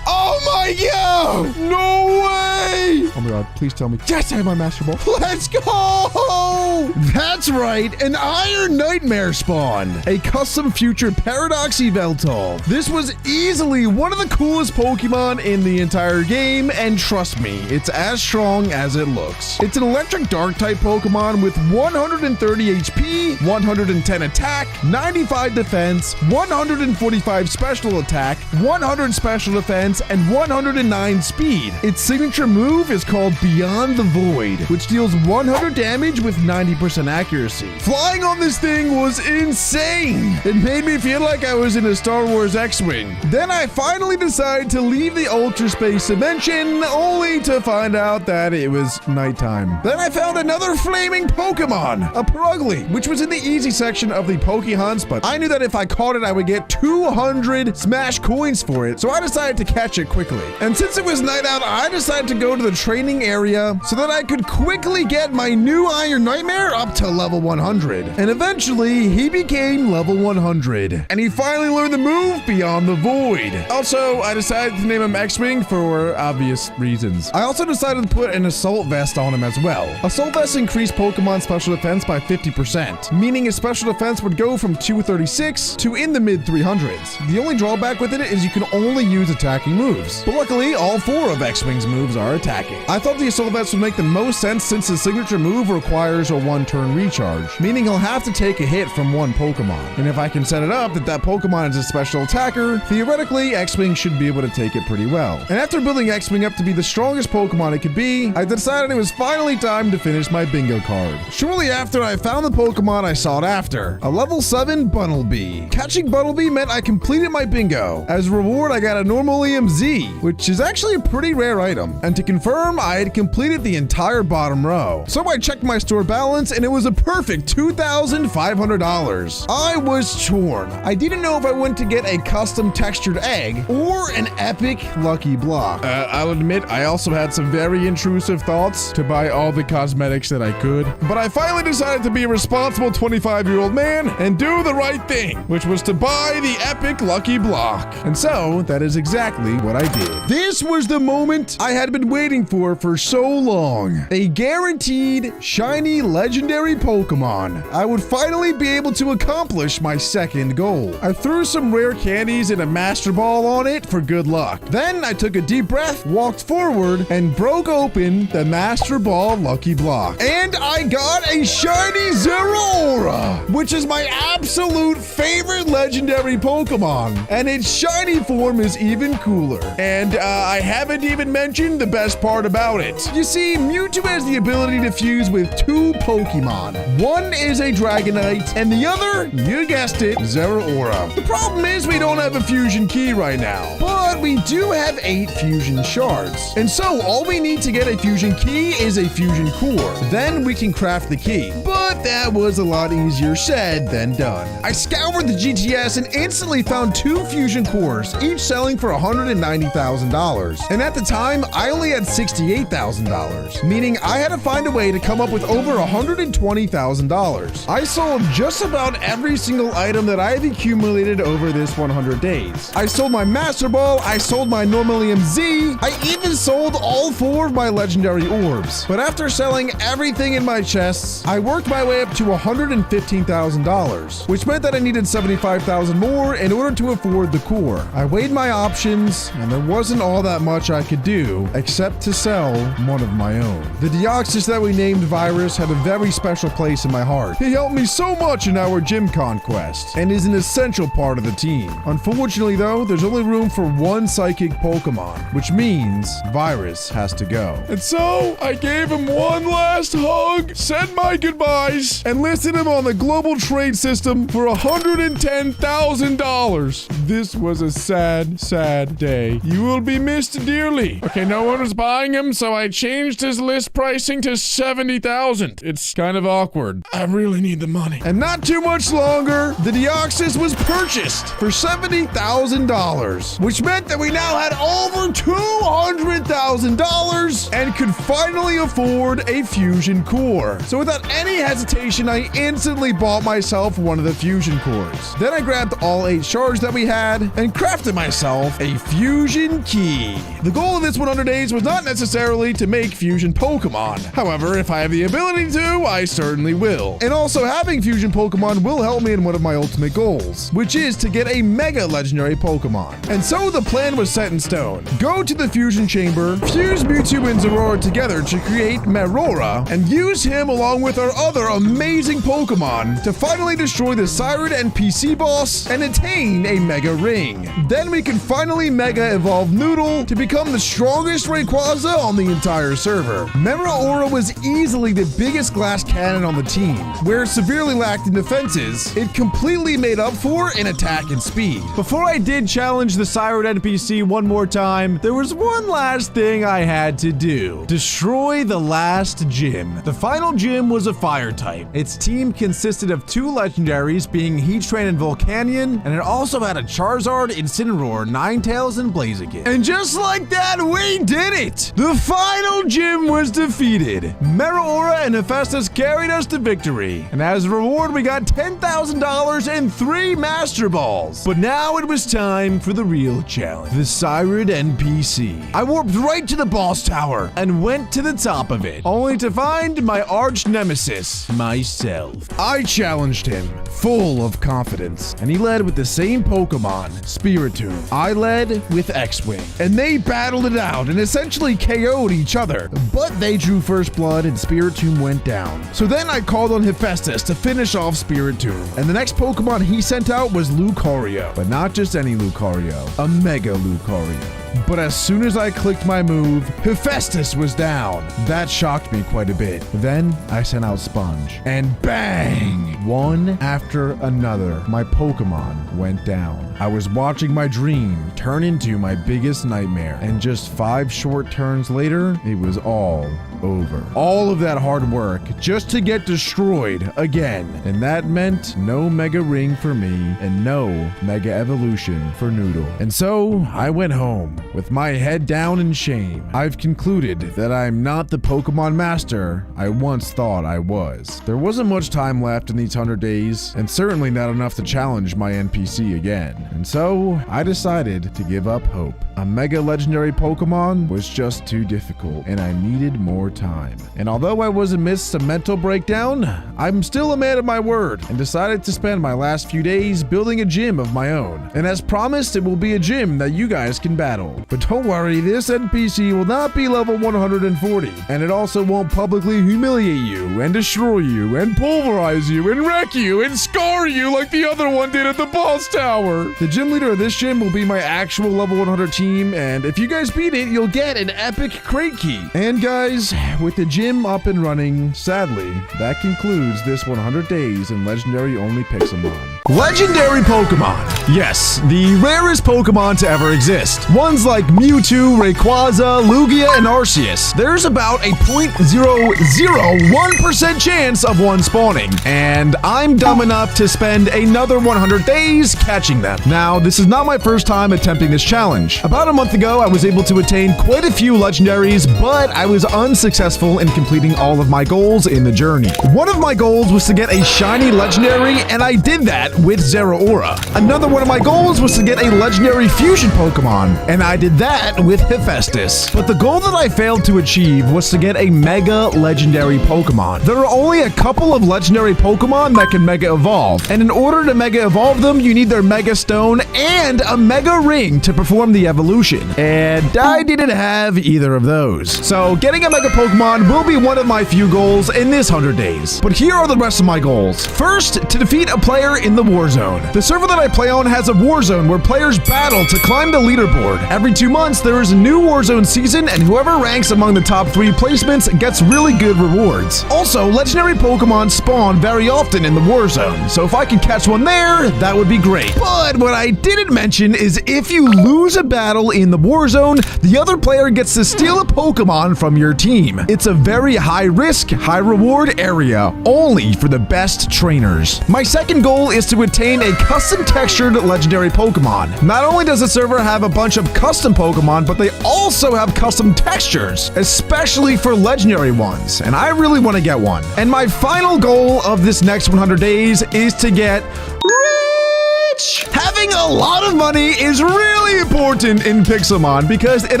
Oh my god! No way! Oh my god, please tell me. Yes, I have my Master Ball. Let's go! That's right, an Iron Nightmare spawned. A custom future Paradox Yveltal. This was easily one of the coolest Pokemon in the entire game, and trust me, it's as strong as it looks. It's an electric dark type Pokemon with 130 HP, 110 attack, 95 defense, 145 special attack, 100 special defense, and 109 speed. Its signature move is called Beyond the Void, which deals 100 damage with 90% accuracy. Flying on this thing was insane. It made me feel like I was in a Star Wars X-Wing. Then I finally decided to leave the Ultra Space Dimension, only to find out that it was nighttime. Then I found another flaming Pokemon, a Purugly, which was in the easy section of the Poke Hunts, but I knew that if I caught it, I would get 200 Smash coins for it, so I decided to catch it quickly. And since it was night out, I decided to go to the training area so that I could quickly get my new Iron Nightmare up to level 100. And eventually, he became level 100. And he finally learned the move Beyond the Void. Also, I decided to name him X-Wing for obvious reasons. I also decided to put an Assault Vest on him as well. Assault Vest increased Pokemon special defense by 50%, meaning his special defense would go from 236 to in the mid 300s. The only drawback with it is you can only use attacking moves. But luckily, all 4 of X-Wing's moves are attacking. I thought the Assault Vest would make the most sense since his signature move requires a 1-turn recharge, meaning he'll have to take a hit from one Pokemon. And if I can set it up that Pokemon is a special attacker, theoretically, X-Wing should be able to take it pretty well. And after building X-Wing up to be the strongest Pokemon it could be, I decided it was finally time to finish my bingo card. Shortly after, I found the Pokemon I sought after, a level 7 Bunnelby. Catching Bunnelby meant I completed my bingo. As a reward, I got a normal EMZ, which is actually a pretty rare item. And to confirm, I had completed the entire bottom row. So I checked my store balance and it was a perfect $2,500. I was torn. I didn't know if I went to get a custom textured egg or an epic lucky block. I'll admit I also had some very intrusive thoughts to buy all the cosmetics that I could, but I finally decided to be a responsible 25-year-old man and do the right thing, which was to buy the epic lucky block. And so that is exactly what I did. This was the moment I had been waiting for so long. A guaranteed shiny legendary legendary Pokemon, I would finally be able to accomplish my second goal. I threw some rare candies and a Master Ball on it for good luck. Then I took a deep breath, walked forward, and broke open the Master Ball Lucky Block. And I got a shiny Zeraora, which is my absolute favorite legendary Pokemon. And its shiny form is even cooler. And I haven't even mentioned the best part about it. You see, Mewtwo has the ability to fuse with two Pokemon. One is a Dragonite, and the other, you guessed it, Zeraora. The problem is we don't have a fusion key right now, but we do have 8 fusion shards. And so all we need to get a fusion key is a fusion core. Then we can craft the key. But that was a lot easier said than done. I scoured the GTS and instantly found 2 fusion cores, each selling for $190,000. And at the time, I only had $68,000, meaning I had to find a way to come up with over $120,000. I sold just about every single item that I have accumulated over this 100 days. I sold my Master Ball, I sold my Normalium Z, I even sold all 4 of my legendary orbs. But after selling everything in my chests, I worked my way up to $115,000, which meant that I needed $75,000 more in order to afford the core. I weighed my options, and there wasn't all that much I could do except to sell one of my own. The Deoxys that we named Virus had a very special place in my heart. He helped me so much in our gym conquest and is an essential part of the team. Unfortunately though, there's only room for 1 psychic Pokemon, which means Virus has to go. And so I gave him one last hug, said my goodbyes, and listed him on the global trade system for $110,000. This was a sad, sad day. You will be missed dearly. Okay, no one was buying him, so I changed his list pricing to $70,000. It's kind of awkward. I really need the money. And not too much longer, the Deoxys was purchased for $70,000, which meant that we now had over $200,000 and could finally afford a fusion core. So without any hesitation, I instantly bought myself one of the fusion cores. Then I grabbed all 8 shards that we had and crafted myself a fusion key. The goal of this 100 days was not necessarily to make fusion Pokemon. However, if I have the ability to, I certainly will. And also having fusion Pokemon will help me in one of my ultimate goals, which is to get a mega legendary Pokemon. And so the plan was set in stone. Go to the fusion chamber, fuse Mewtwo and Zeraora together to create Merora, and use him along with our other amazing Pokemon to finally destroy the Sirud NPC boss and attain a Mega Ring. Then we can finally Mega Evolve Noodle to become the strongest Rayquaza on the entire server. Merora was easily the biggest glass cannon on the team, where it severely lacked in defenses, it completely made up for in attack and speed. Before I did challenge the Sirud NPC one more time, there was one last thing I had to do. Destroy the last gym. The final gym was a fire type. Its team consisted of 2 legendaries, being Heatran and Volcanion, and it also had a Charizard, Incineroar, Ninetales, and Blaziken. And just like that, we did it! The final gym was defeated. Merora and Hephaestus carried us to victory, and as a reward, we got $10,000 and 3 Master Balls. But now it was time for the real challenge, the Sirud NPC. I warped right to the boss tower and went to the top of it, only to find my arch nemesis, myself. I challenged him, full of confidence, and he led with the same Pokemon, Spiritomb. I led with X-Wing, and they battled it out and essentially KO'd each other, but they drew first blood and Spiritomb went down. So then I called on Hephaestus to finish off Spiritomb, and the next Pokemon he sent out was Lucario, but not just any Lucario, a Mega Lucario. But as soon as I clicked my move, Hephaestus was down. That shocked me quite a bit. Then I sent out Sponge, and bang! One after another, my Pokemon went down. I was watching my dream turn into my biggest nightmare, and just 5 short turns later, it was all over. All of that hard work just to get destroyed again. And that meant no Mega Ring for me and no Mega Evolution for Noodle. And so I went home With my head down in shame, I've concluded that I'm not the Pokemon master I once thought I was. There wasn't much time left in these 100 days, and certainly not enough to challenge my NPC again. And so, I decided to give up hope. A Mega Legendary Pokemon was just too difficult, and I needed more time. And although I was amidst a mental breakdown, I'm still a man of my word, and decided to spend my last few days building a gym of my own. And as promised, it will be a gym that you guys can battle. But don't worry, this NPC will not be level 140, and it also won't publicly humiliate you, and destroy you, and pulverize you, and wreck you, and scar you like the other one did at the boss tower. The gym leader of this gym will be my actual level 100 team, and if you guys beat it, you'll get an epic crate key. And guys, with the gym up and running, sadly, that concludes this 100 days in Legendary only Pixelmon. Legendary Pokemon. Yes, the rarest Pokemon to ever exist. Ones like Mewtwo, Rayquaza, Lugia, and Arceus. There's about a 0.001% chance of one spawning, and I'm dumb enough to spend another 100 days catching them. Now, this is not my first time attempting this challenge. About a month ago, I was able to attain quite a few legendaries, but I was unsuccessful in completing all of my goals in the journey. One of my goals was to get a shiny legendary, and I did that with Zeraora. Another one of my goals was to get a legendary fusion Pokemon, and I did that with Hephaestus. But the goal that I failed to achieve was to get a Mega Legendary Pokemon. There are only a couple of legendary Pokemon that can Mega Evolve, and in order to Mega Evolve them, you need their Mega Stone and a Mega Ring to perform the evolution, and I didn't have either of those. So getting a Mega Pokemon will be one of my few goals in this 100 days. But here are the rest of my goals. First, to defeat a player in the War Zone. The server that I play on has a War Zone where players battle to climb the leaderboard. Every 2 months, there is a new War Zone season, and whoever ranks among the top 3 placements gets really good rewards. Also, legendary Pokemon spawn very often in the War Zone, so if I could catch one there, that would be great. But what I didn't mention is if you lose a battle in the War Zone, the other player gets to steal a Pokemon from your team. It's a very high risk, high reward area, only for the best trainers. My second goal is to attain a custom textured legendary Pokemon. Not only does the server have a bunch of custom Pokemon, but they also have custom textures, especially for legendary ones, and I really want to get one. And my final goal of this next 100 days is to get rich! Having a lot of money is really important in Pixelmon because it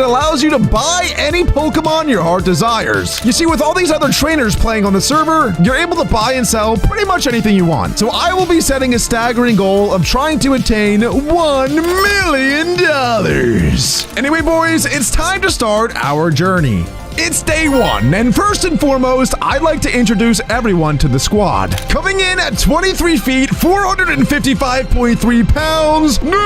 allows you to buy any Pokemon your heart desires. You see, with all these other trainers playing on the server, you're able to buy and sell pretty much anything you want. So I will be setting a staggering goal of trying to attain $1 million. Anyway, boys, it's time to start our journey. It's day 1, and first and foremost, I'd like to introduce everyone to the squad. Coming in at 23 feet, 455.3 pounds, Noodle!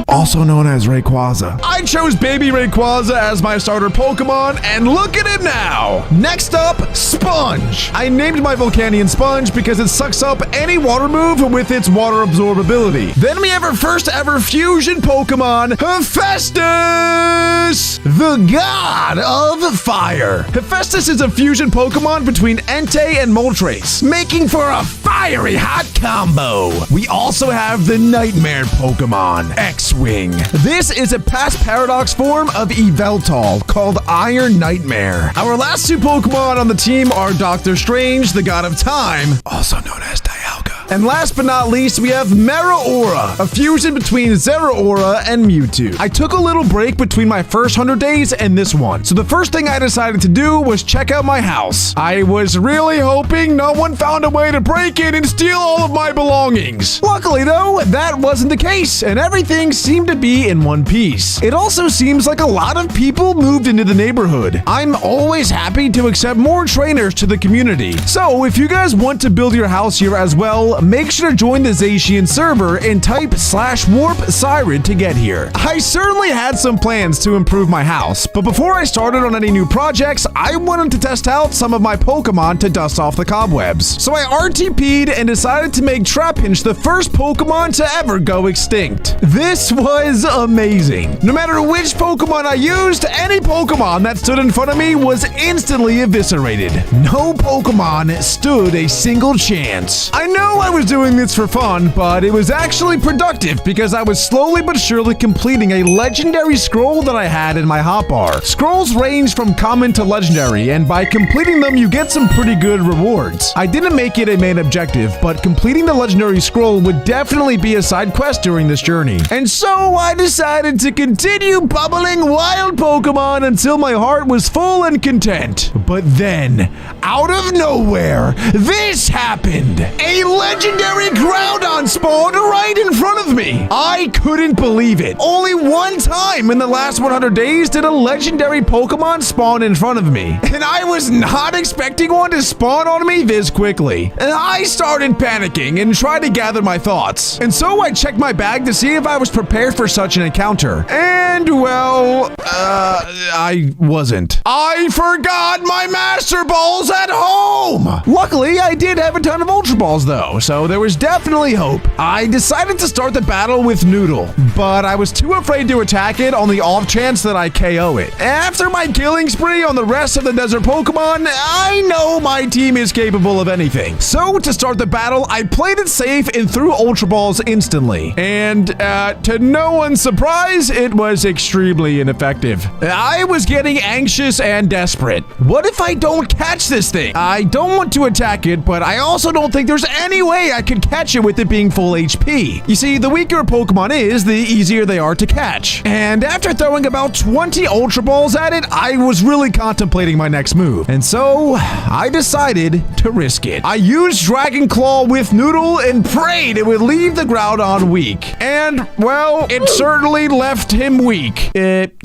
Also known as Rayquaza. I chose Baby Rayquaza as my starter Pokemon, and look at it now! Next up, Sponge. I named my Volcanion Sponge because it sucks up any water move with its water absorbability. Then we have our first ever fusion Pokemon, Hephaestus! The god of fire. Hephaestus is a fusion Pokemon between Entei and Moltres, making for a fiery hot combo. We also have the Nightmare Pokemon, X-Wing. This is a past paradox form of Yveltal called Iron Nightmare. Our last 2 Pokemon on the team are Doctor Strange, the god of time, also known as Dialga. And last but not least, we have Meraora, a fusion between Zeraora and Mewtwo. I took a little break between my first 100 days and this one, so the first thing I decided to do was check out my house. I was really hoping no one found a way to break in and steal all of my belongings. Luckily though, that wasn't the case, and everything seemed to be in one piece. It also seems like a lot of people moved into the neighborhood. I'm always happy to accept more trainers to the community, so if you guys want to build your house here as well, make sure to join the Zacian server and type /warp Sirud to get here. I certainly had some plans to improve my house, but before I started on any new projects, I wanted to test out some of my Pokemon to dust off the cobwebs. So I RTP'd and decided to make Trapinch the first Pokemon to ever go extinct. This was amazing. No matter which Pokemon I used, any Pokemon that stood in front of me was instantly eviscerated. No Pokemon stood a single chance. I know I was doing this for fun, but it was actually productive because I was slowly but surely completing a legendary scroll that I had in my hotbar. Scrolls range from common to legendary, and by completing them, you get some pretty good rewards. I didn't make it a main objective, but completing the legendary scroll would definitely be a side quest during this journey. And so I decided to continue bubbling wild Pokemon until my heart was full and content. But then, out of nowhere, this happened. A legendary Groudon spawned right in front of me. I couldn't believe it. Only one time in the last 100 days did a legendary Pokemon spawn in front of me. And I was not expecting one to spawn on me this quickly. And I started panicking and tried to gather my thoughts. And so I checked my bag to see if I was prepared for such an encounter. And, well, I wasn't. I forgot my Master Balls at home! Luckily, I did have a ton of Ultra Balls, though, so there was definitely hope. I decided to start the battle with Noodle, but I was too afraid to attack it on the off chance that I KO it. After my killing spree on the rest of the desert Pokemon, I know my team is capable of anything. So, to start the battle, I played it safe and threw Ultra Balls instantly. And, to no one's surprise, it was extremely ineffective. I was getting anxious and desperate. What if I don't catch this thing? I don't want to attack it, but I also don't think there's any way I could catch it with it being full HP. You see, the weaker a Pokemon is, the easier they are to catch. And after throwing about 20 Ultra Balls at it, I was really contemplating my next move. And so, I decided to risk it. I used Dragon Claw with Noodle and prayed it would leave the Groudon weak. And, well, it certainly left him weak.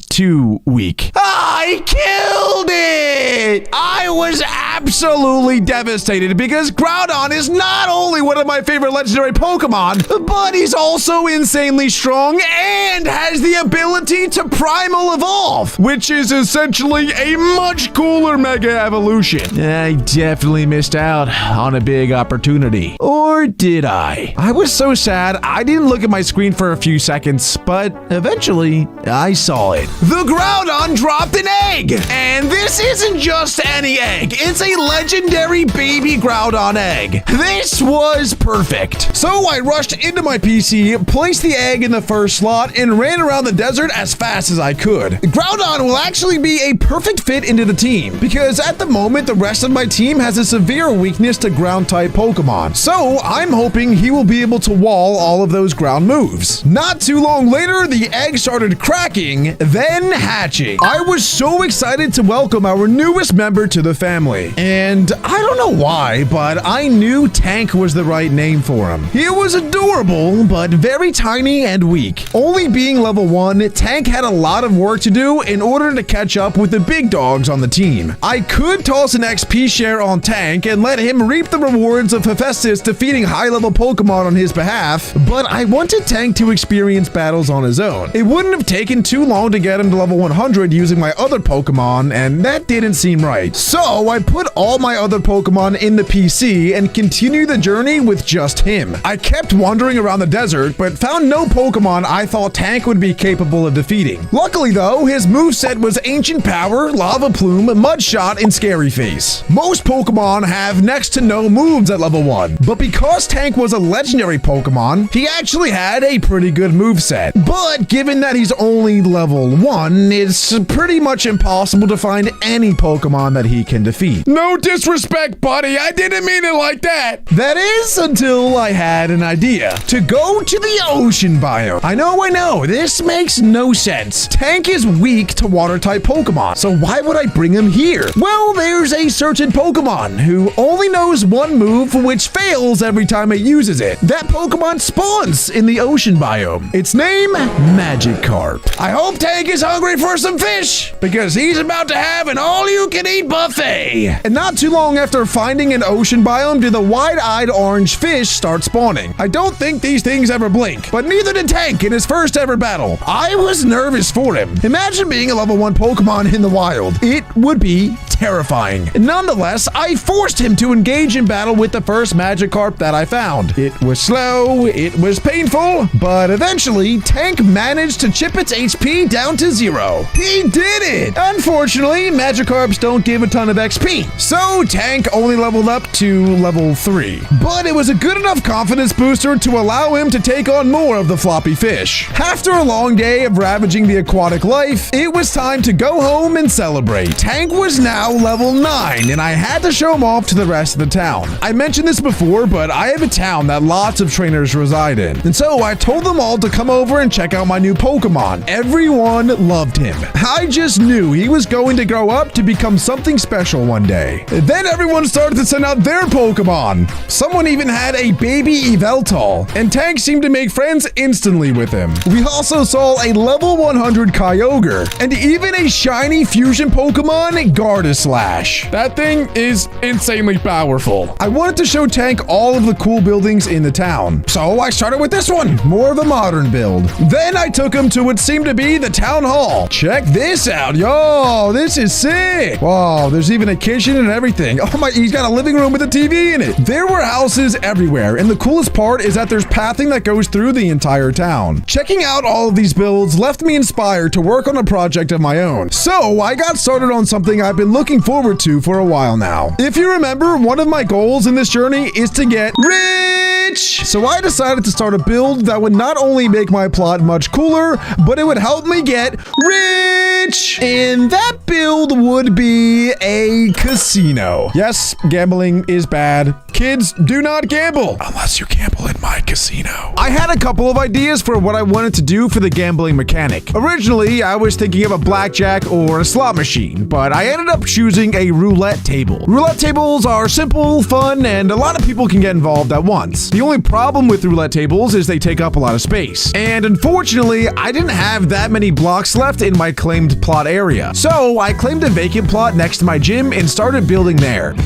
Too weak. I killed it! I was absolutely devastated because Groudon is not only one of my favorite legendary Pokemon, but he's also insanely strong and has the ability to Primal Evolve, which is essentially a much cooler Mega Evolution. I definitely missed out on a big opportunity. Or did I? I was so sad I didn't look at my screen for a few seconds, but eventually I saw it. The Groudon dropped an egg! And this isn't just any egg, it's a legendary baby Groudon egg. This was perfect. So I rushed into my PC, placed the egg in the first slot, and ran around the desert as fast as I could. Groudon will actually be a perfect fit into the team, because at the moment the rest of my team has a severe weakness to ground-type Pokemon. So I'm hoping he will be able to wall all of those ground moves. Not too long later, the egg started cracking, then hatching. I was so excited to welcome our newest member to the family. And I don't know why, but I knew Tank was the right name for him. He was adorable, but very tiny and weak. Only being level 1, Tank had a lot of work to do in order to catch up with the big dogs on the team. I could toss an XP share on Tank and let him reap the rewards of Hephaestus defeating high-level Pokemon on his behalf, but I wanted Tank to experience battles on his own. It wouldn't have taken too long to get him to level 100 using my other Pokemon, and that didn't seem right. So I put all my other Pokemon in the PC and continued the journey with just him. I kept wandering around the desert, but found no Pokemon I thought Tank would be capable of defeating. Luckily though, his moveset was Ancient Power, Lava Plume, Mud Shot, and Scary Face. Most Pokemon have next to no moves at level 1, but because Tank was a legendary Pokemon, he actually had a pretty good moveset. But given that he's only level 1, it's pretty much impossible to find any Pokemon that he can defeat. No disrespect, buddy, I didn't mean it like that. That is until I had an idea. To go to the ocean biome. I know, this makes no sense. Tank is weak to water-type Pokemon, so why would I bring him here? Well, there's a certain Pokemon who only knows one move which fails every time it uses it. That Pokemon spawns in the ocean biome. Its name, Magikarp. I hope Tank is hungry for some fish, because he's about to have an all-you-can-eat buffet. And not too long after finding an ocean biome did the wide-eyed orange fish start spawning. I don't think these things ever blink, but neither did Tank in his first ever battle. I was nervous for him. Imagine being a level 1 Pokemon in the wild. It would be terrifying. Nonetheless, I forced him to engage in battle with the first Magikarp that I found. It was slow, it was painful, but eventually Tank managed to chip its HP down to 0. He did it! Unfortunately, Magikarps don't give a ton of XP, so Tank only leveled up to level 3. But it was a good enough confidence booster to allow him to take on more of the floppy fish. After a long day of ravaging the aquatic life, it was time to go home and celebrate. Tank was now level 9, and I had to show him off to the rest of the town. I mentioned this before, but I have a town that lots of trainers reside in, and so I told them all to come over and check out my new Pokemon. Everyone loved him. I just knew he was going to grow up to become something special one day. Then everyone started to send out their Pokemon. Someone even had a baby Yveltal, and Tank seemed to make friends instantly with him. We also saw a level 100 Kyogre, and even a shiny fusion Pokemon, Gardaslash. That thing is insanely powerful. I wanted to show Tank all of the cool buildings in the town, so I started with this one, more of a modern build. Then I took him to what seemed to be the town hall. Check this out, yo, this is sick. Wow, there's even a kitchen and everything. Oh my, he's got a living room with a TV in it. There were houses everywhere, and the coolest part is that there's pathing that goes through the entire town. Checking out all of these builds left me inspired to work on a project of my own. So I got started on something I've been looking forward to for a while now. If you remember, one of my goals in this journey is to get rich. So I decided to start a build that would not only make my plot much cooler, but it would help me get rich. And that build would be a casino. Yes, gambling is bad. Kids, do not gamble unless you gamble in my casino. I had a couple of ideas for what I wanted to do for the gambling mechanic. Originally, I was thinking of a blackjack or a slot machine, but I ended up choosing a roulette table. Roulette tables are simple, fun, and a lot of people can get involved at once. The only problem with roulette tables is they take up a lot of space. And unfortunately, I didn't have that many blocks left in my claimed plot area. So I claimed a vacant plot next to my gym and started building there.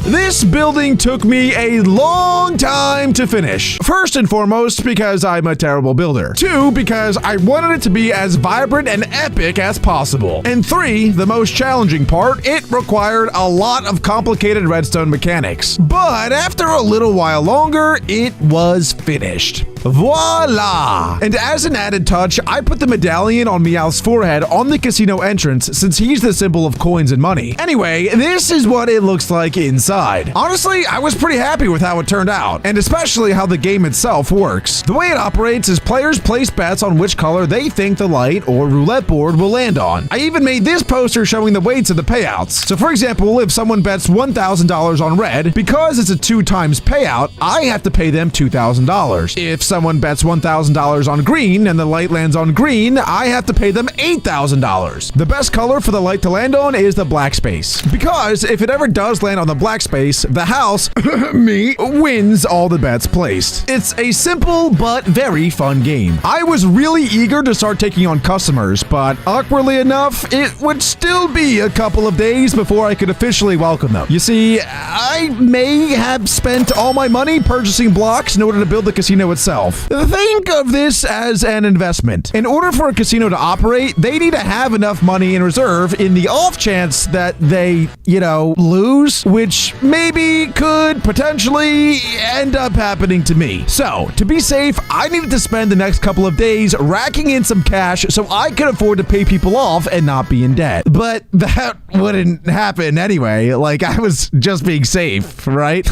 This building took me a long time to finish. First and foremost, because I'm a terrible builder. 2, because I wanted it to be as vibrant and epic as possible. And 3, the most challenging part, it required a lot of complicated redstone mechanics. But after a little while longer, it was finished. Voila! And as an added touch, I put the medallion on Meowth's forehead on the casino entrance since he's the symbol of coins and money. Anyway, this is what it looks like inside. Honestly, I was pretty happy with how it turned out, and especially how the game itself works. The way it operates is players place bets on which color they think the light or roulette board will land on. I even made this poster showing the weights of the payouts. So for example, if someone bets $1,000 on red, because it's a 2 times payout, I have to pay them $2,000. If someone bets $1,000 on green and the light lands on green, I have to pay them $8,000. The best color for the light to land on is the black space, because if it ever does land on the black space, the house, me, wins all the bets placed. It's a simple but very fun game. I was really eager to start taking on customers, but awkwardly enough, it would still be a couple of days before I could officially welcome them. You see, I may have spent all my money purchasing blocks in order to build the casino itself. Think of this as an investment. In order for a casino to operate, they need to have enough money in reserve in the off chance that they, lose, which maybe could potentially end up happening to me. So, to be safe, I needed to spend the next couple of days racking in some cash so I could afford to pay people off and not be in debt. But that wouldn't happen anyway. I was just being safe, right?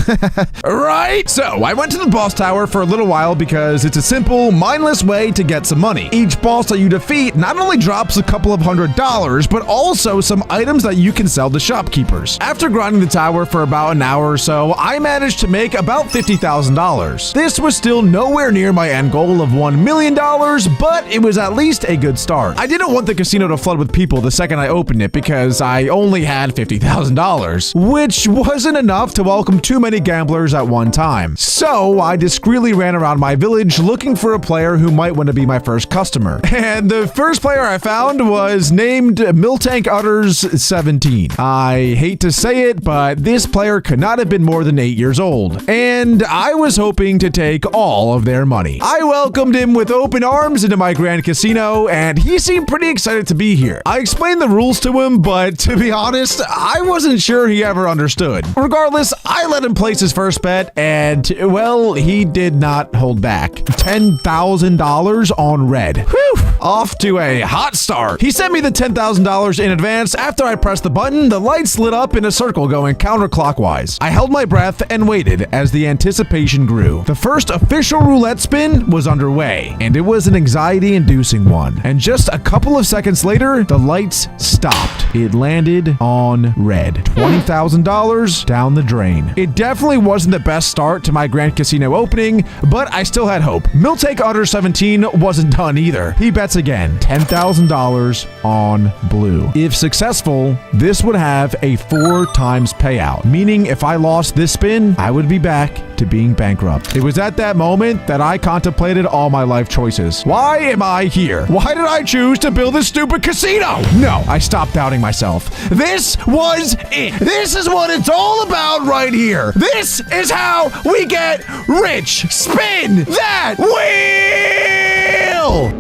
Right? So, I went to the boss tower for a little while because it's a simple, mindless way to get some money. Each boss that you defeat not only drops a couple of $100s, but also some items that you can sell to shopkeepers. After grinding the tower for about an hour or so, I managed to make about $50,000. This was still nowhere near my end goal of $1 million, but it was at least a good start. I didn't want the casino to flood with people the second I opened it because I only had $50,000, which wasn't enough to welcome too many gamblers at one time. So I discreetly ran around my village village looking for a player who might want to be my first customer. And the first player I found was named Miltank Utters 17. I hate to say it, but this player could not have been more than 8 years old. And I was hoping to take all of their money. I welcomed him with open arms into my grand casino, and he seemed pretty excited to be here. I explained the rules to him, but to be honest, I wasn't sure he ever understood. Regardless, I let him place his first bet, and, well, he did not hold back. $10,000 on red. Whew! Off to a hot start. He sent me the $10,000 in advance. After I pressed the button, the lights lit up in a circle going counterclockwise. I held my breath and waited as the anticipation grew. The first official roulette spin was underway, and it was an anxiety-inducing one. And just a couple of seconds later, the lights stopped. It landed on red. $20,000 down the drain. It definitely wasn't the best start to my Grand Casino opening, but I still had hope. Miltank Utter 17 wasn't done either. He bets again. $10,000 on blue. If successful, this would have a 4 times payout, meaning if I lost this spin, I would be back to being bankrupt. It was at that moment that I contemplated all my life choices. Why am I here? Why did I choose to build this stupid casino? No, I stopped doubting myself. This was it. This is what it's all about right here. This is how we get rich. Spin that wheel!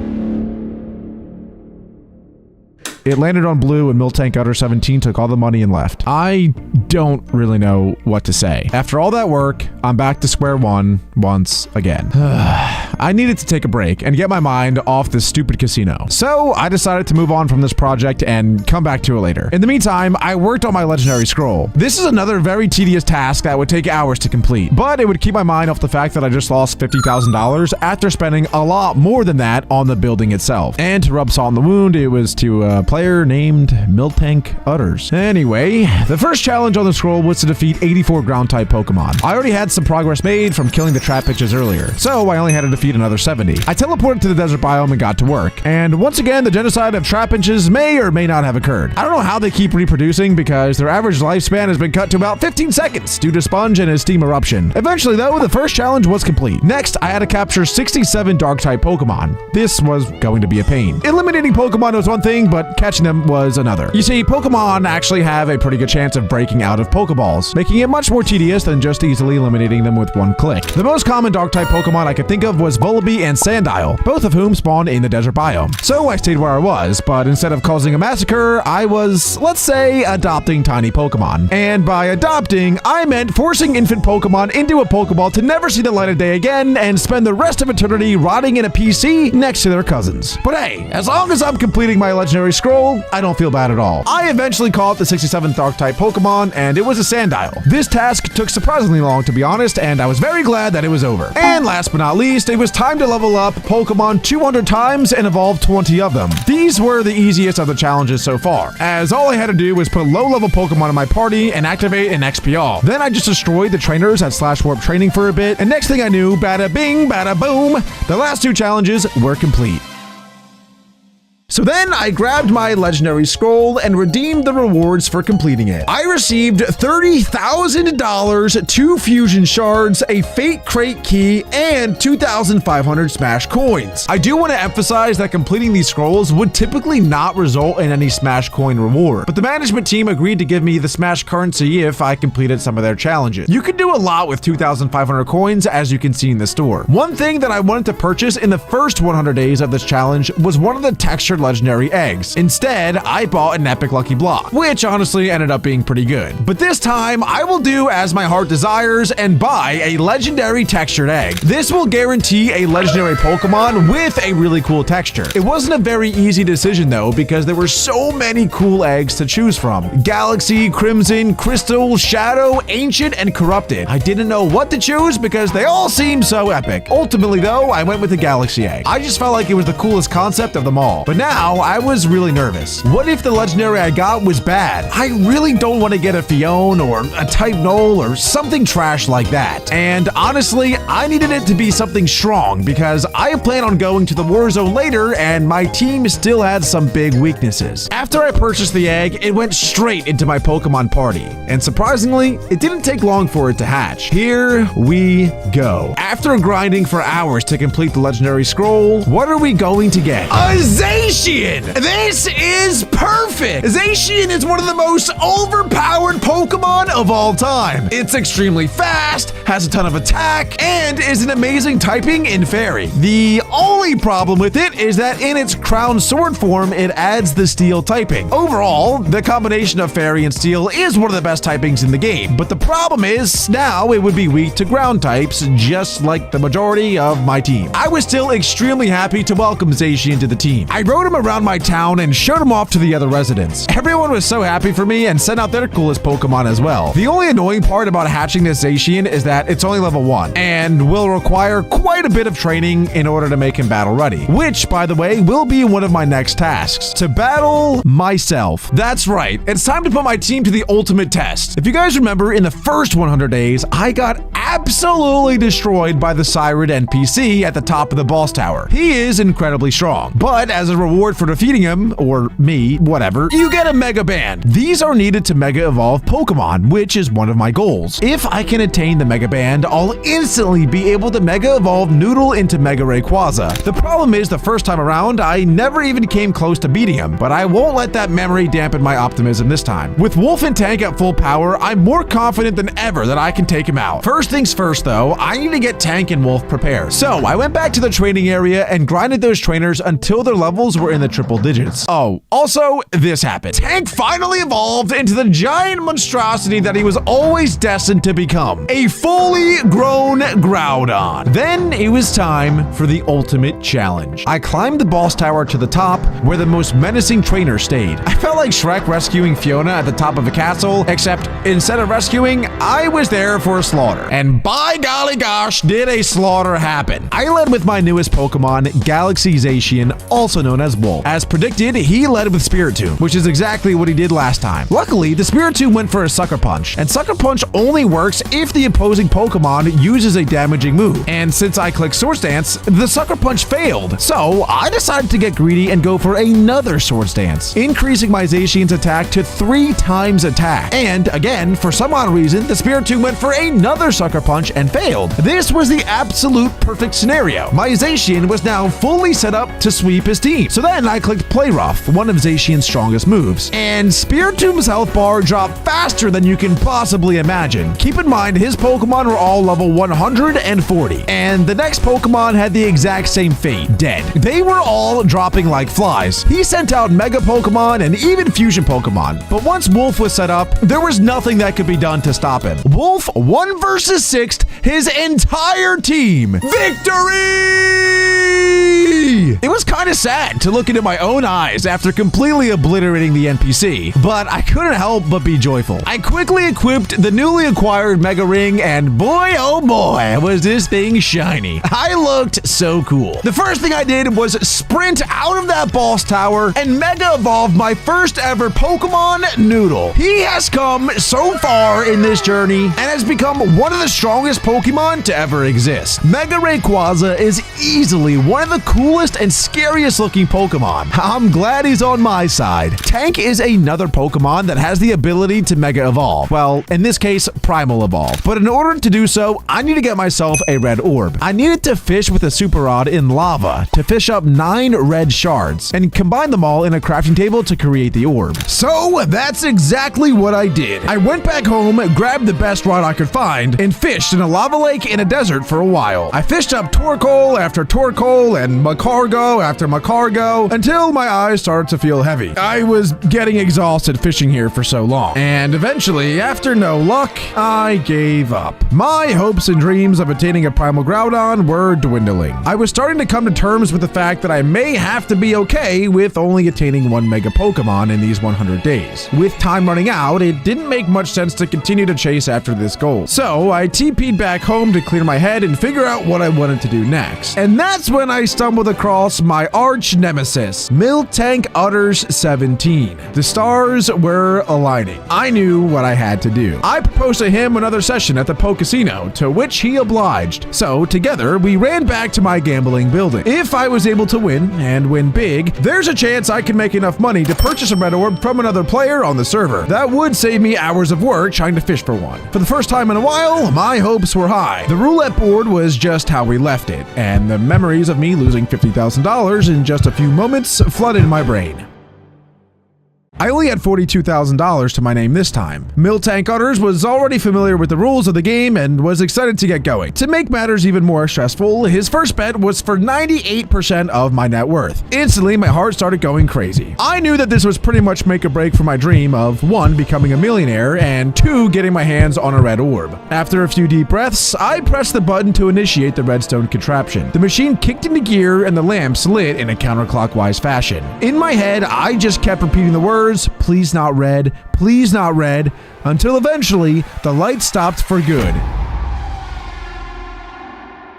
It landed on blue and Miltank Utter 17 took all the money and left. I don't really know what to say. After all that work, I'm back to square one once again. I needed to take a break and get my mind off this stupid casino. So I decided to move on from this project and come back to it later. In the meantime, I worked on my legendary scroll. This is another very tedious task that would take hours to complete, but it would keep my mind off the fact that I just lost $50,000 after spending a lot more than that on the building itself. And to rub salt in the wound, it was to player named Miltank Utters. Anyway, the first challenge on the scroll was to defeat 84 ground type Pokemon. I already had some progress made from killing the trap pitches earlier, so I only had to defeat another 70. I teleported to the desert biome and got to work. And once again, the genocide of trap pitches may or may not have occurred. I don't know how they keep reproducing because their average lifespan has been cut to about 15 seconds due to Sponge and his steam eruption. Eventually though, the first challenge was complete. Next, I had to capture 67 dark type Pokemon. This was going to be a pain. Eliminating Pokemon was one thing, but catching them was another. You see, Pokemon actually have a pretty good chance of breaking out of Pokeballs, making it much more tedious than just easily eliminating them with one click. The most common dark type Pokemon I could think of was Vullaby and Sandile, both of whom spawn in the desert biome. So I stayed where I was, but instead of causing a massacre, I was, let's say, adopting tiny Pokemon. And by adopting, I meant forcing infant Pokemon into a Pokeball to never see the light of day again and spend the rest of eternity rotting in a PC next to their cousins. But hey, as long as I'm completing my legendary scroll, I don't feel bad at all. I eventually caught the 67th dark type Pokemon, and it was a Sandile. This task took surprisingly long, to be honest, and I was very glad that it was over. And last but not least, it was time to level up Pokemon 200 times and evolve 20 of them. These were the easiest of the challenges so far, as all I had to do was put low-level Pokemon in my party and activate an XP All. Then I just destroyed the trainers at Slash Warp Training for a bit, and next thing I knew, bada bing, bada boom, the last 2 challenges were complete. So then I grabbed my legendary scroll and redeemed the rewards for completing it. I received $30,000, 2 fusion shards, a fate crate key, and 2,500 smash coins. I do want to emphasize that completing these scrolls would typically not result in any smash coin reward, but the management team agreed to give me the smash currency if I completed some of their challenges. You can do a lot with 2,500 coins, as you can see in the store. One thing that I wanted to purchase in the first 100 days of this challenge was one of the textured legendary eggs. Instead, I bought an epic lucky block, which honestly ended up being pretty good. But this time, I will do as my heart desires and buy a legendary textured egg. This will guarantee a legendary Pokemon with a really cool texture. It wasn't a very easy decision though, because there were so many cool eggs to choose from. Galaxy, Crimson, Crystal, Shadow, Ancient, and Corrupted. I didn't know what to choose because they all seemed so epic. Ultimately though, I went with the Galaxy egg. I just felt like it was the coolest concept of them all. But now, now I was really nervous. What if the legendary I got was bad? I really don't want to get a Fiona or a type Null or something trash like that. And honestly, I needed it to be something strong because I plan on going to the war zone later and my team still had some big weaknesses. After I purchased the egg, it went straight into my Pokemon party. And surprisingly, it didn't take long for it to hatch. Here we go. After grinding for hours to complete the legendary scroll, what are we going to get? A Zacian! This is perfect! Zacian is one of the most overpowered Pokemon of all time. It's extremely fast, has a ton of attack, and is an amazing typing in Fairy. The only problem with it is that in its Crown Sword form, it adds the Steel typing. Overall, the combination of Fairy and Steel is one of the best typings in the game, but the problem is now it would be weak to ground types, just like the majority of my team. I was still extremely happy to welcome Zacian to the team. I rode him around my town and showed him off to the other residents. Everyone was so happy for me and sent out their coolest Pokemon as well. The only annoying part about hatching this Zacian is that it's only level 1 and will require quite a bit of training in order to make him battle ready, which, by the way, will be one of my next tasks, to battle myself. That's right, it's time to put my team to the ultimate test. If you guys remember, in the first 100 days, I got absolutely destroyed by the Sirud NPC at the top of the boss tower. He is incredibly strong, but as a reward for defeating him, or me, whatever, you get a Mega Band. These are needed to Mega Evolve Pokemon, which is one of my goals. If I can attain the Mega Band, I'll instantly be able to Mega Evolve Noodle into Mega Rayquaza. The problem is, the first time around, I never even came close to beating him, but I won't let that memory dampen my optimism this time. With Wolf and Tank at full power, I'm more confident than ever that I can take him out. First things first though, I need to get Tank and Wolf prepared. So I went back to the training area and grinded those trainers until their levels were in the triple digits. Oh, also, this happened. Tank finally evolved into the giant monstrosity that he was always destined to become. A fully grown Groudon. Then it was time for the ultimate challenge. I climbed the boss tower to the top where the most menacing trainer stayed. I felt like Shrek rescuing Fiona at the top of a castle, except instead of rescuing, I was there for a slaughter. And by golly gosh, did a slaughter happen. I led with my newest Pokemon, Galaxy Zacian, also known as Wolf. As predicted, he led with Spiritomb, which is exactly what he did last time. Luckily, the Spiritomb went for a Sucker Punch, and Sucker Punch only works if the opposing Pokemon uses a damaging move. And since I clicked Swords Dance, the Sucker Punch failed. So I decided to get greedy and go for another Swords Dance, increasing my Zacian's attack to 3 times attack. And again, for some odd reason, the Spiritomb went for another Sucker Punch and failed. This was the absolute perfect scenario. My Zacian was now fully set up to sweep his team. So then I clicked Play Rough, one of Zacian's strongest moves, and Spiritomb's health bar dropped faster than you can possibly imagine. Keep in mind, his Pokemon were all level 140, and the next Pokemon had the exact same fate, dead. They were all dropping like flies. He sent out Mega Pokemon and even Fusion Pokemon, but once Wolf was set up, there was nothing that could be done to stop him. Wolf 1 versus 6'd his entire team. Victory! It was kind of sad to look into my own eyes after completely obliterating the NPC, but I couldn't help but be joyful. I quickly equipped the newly acquired Mega Ring, and boy oh boy, was this thing shiny. I looked so cool. The first thing I did was sprint out of that boss tower and Mega Evolve my first ever Pokemon, Noodle. He has come so far in this journey and has become one of the strongest Pokemon to ever exist. Mega Rayquaza is easily one of the coolest and scariest looking Pokemon. I'm glad he's on my side. Tank is another Pokemon that has the ability to Mega Evolve. Well, in this case, Primal Evolve. But in order to do so, I need to get myself a red orb. I needed to fish with a Super Rod in lava to fish up 9 red shards and combine them all in a crafting table to create the orb. So that's exactly what I did. I went back home, grabbed the best rod I could find, and fished in a lava lake in a desert for a while. I fished up Torkoal after Torkoal and Macargo after Macargo until my eyes started to feel heavy. I was getting exhausted fishing here for so long, and eventually, after no luck, I gave up. My hopes and dreams of attaining a Primal Groudon were dwindling. I was starting to come to terms with the fact that I may have to be okay with only attaining 1 Mega Pokemon in these 100 days. With time running out, it didn't make much sense to continue to chase after this goal. So I TP'd back home to clear my head and figure out what I wanted to do next. And that's when I stumbled across across my arch nemesis, Miltank Utters 17. The stars were aligning. I knew what I had to do. I proposed to him another session at the Po Casino, to which he obliged. So together, we ran back to my gambling building. If I was able to win, and win big, there's a chance I can make enough money to purchase a red orb from another player on the server. That would save me hours of work trying to fish for one. For the first time in a while, my hopes were high. The roulette board was just how we left it, and the memories of me losing $50,000 in just a few moments flooded my brain. I only had $42,000 to my name this time. Miltank Utters was already familiar with the rules of the game and was excited to get going. To make matters even more stressful, his first bet was for 98% of my net worth. Instantly, my heart started going crazy. I knew that this was pretty much make or break for my dream of 1, becoming a millionaire, and 2, getting my hands on a red orb. After a few deep breaths, I pressed the button to initiate the redstone contraption. The machine kicked into gear and the lamps lit in a counterclockwise fashion. In my head, I just kept repeating the words, "Please not red, please not red," until eventually the light stopped for good.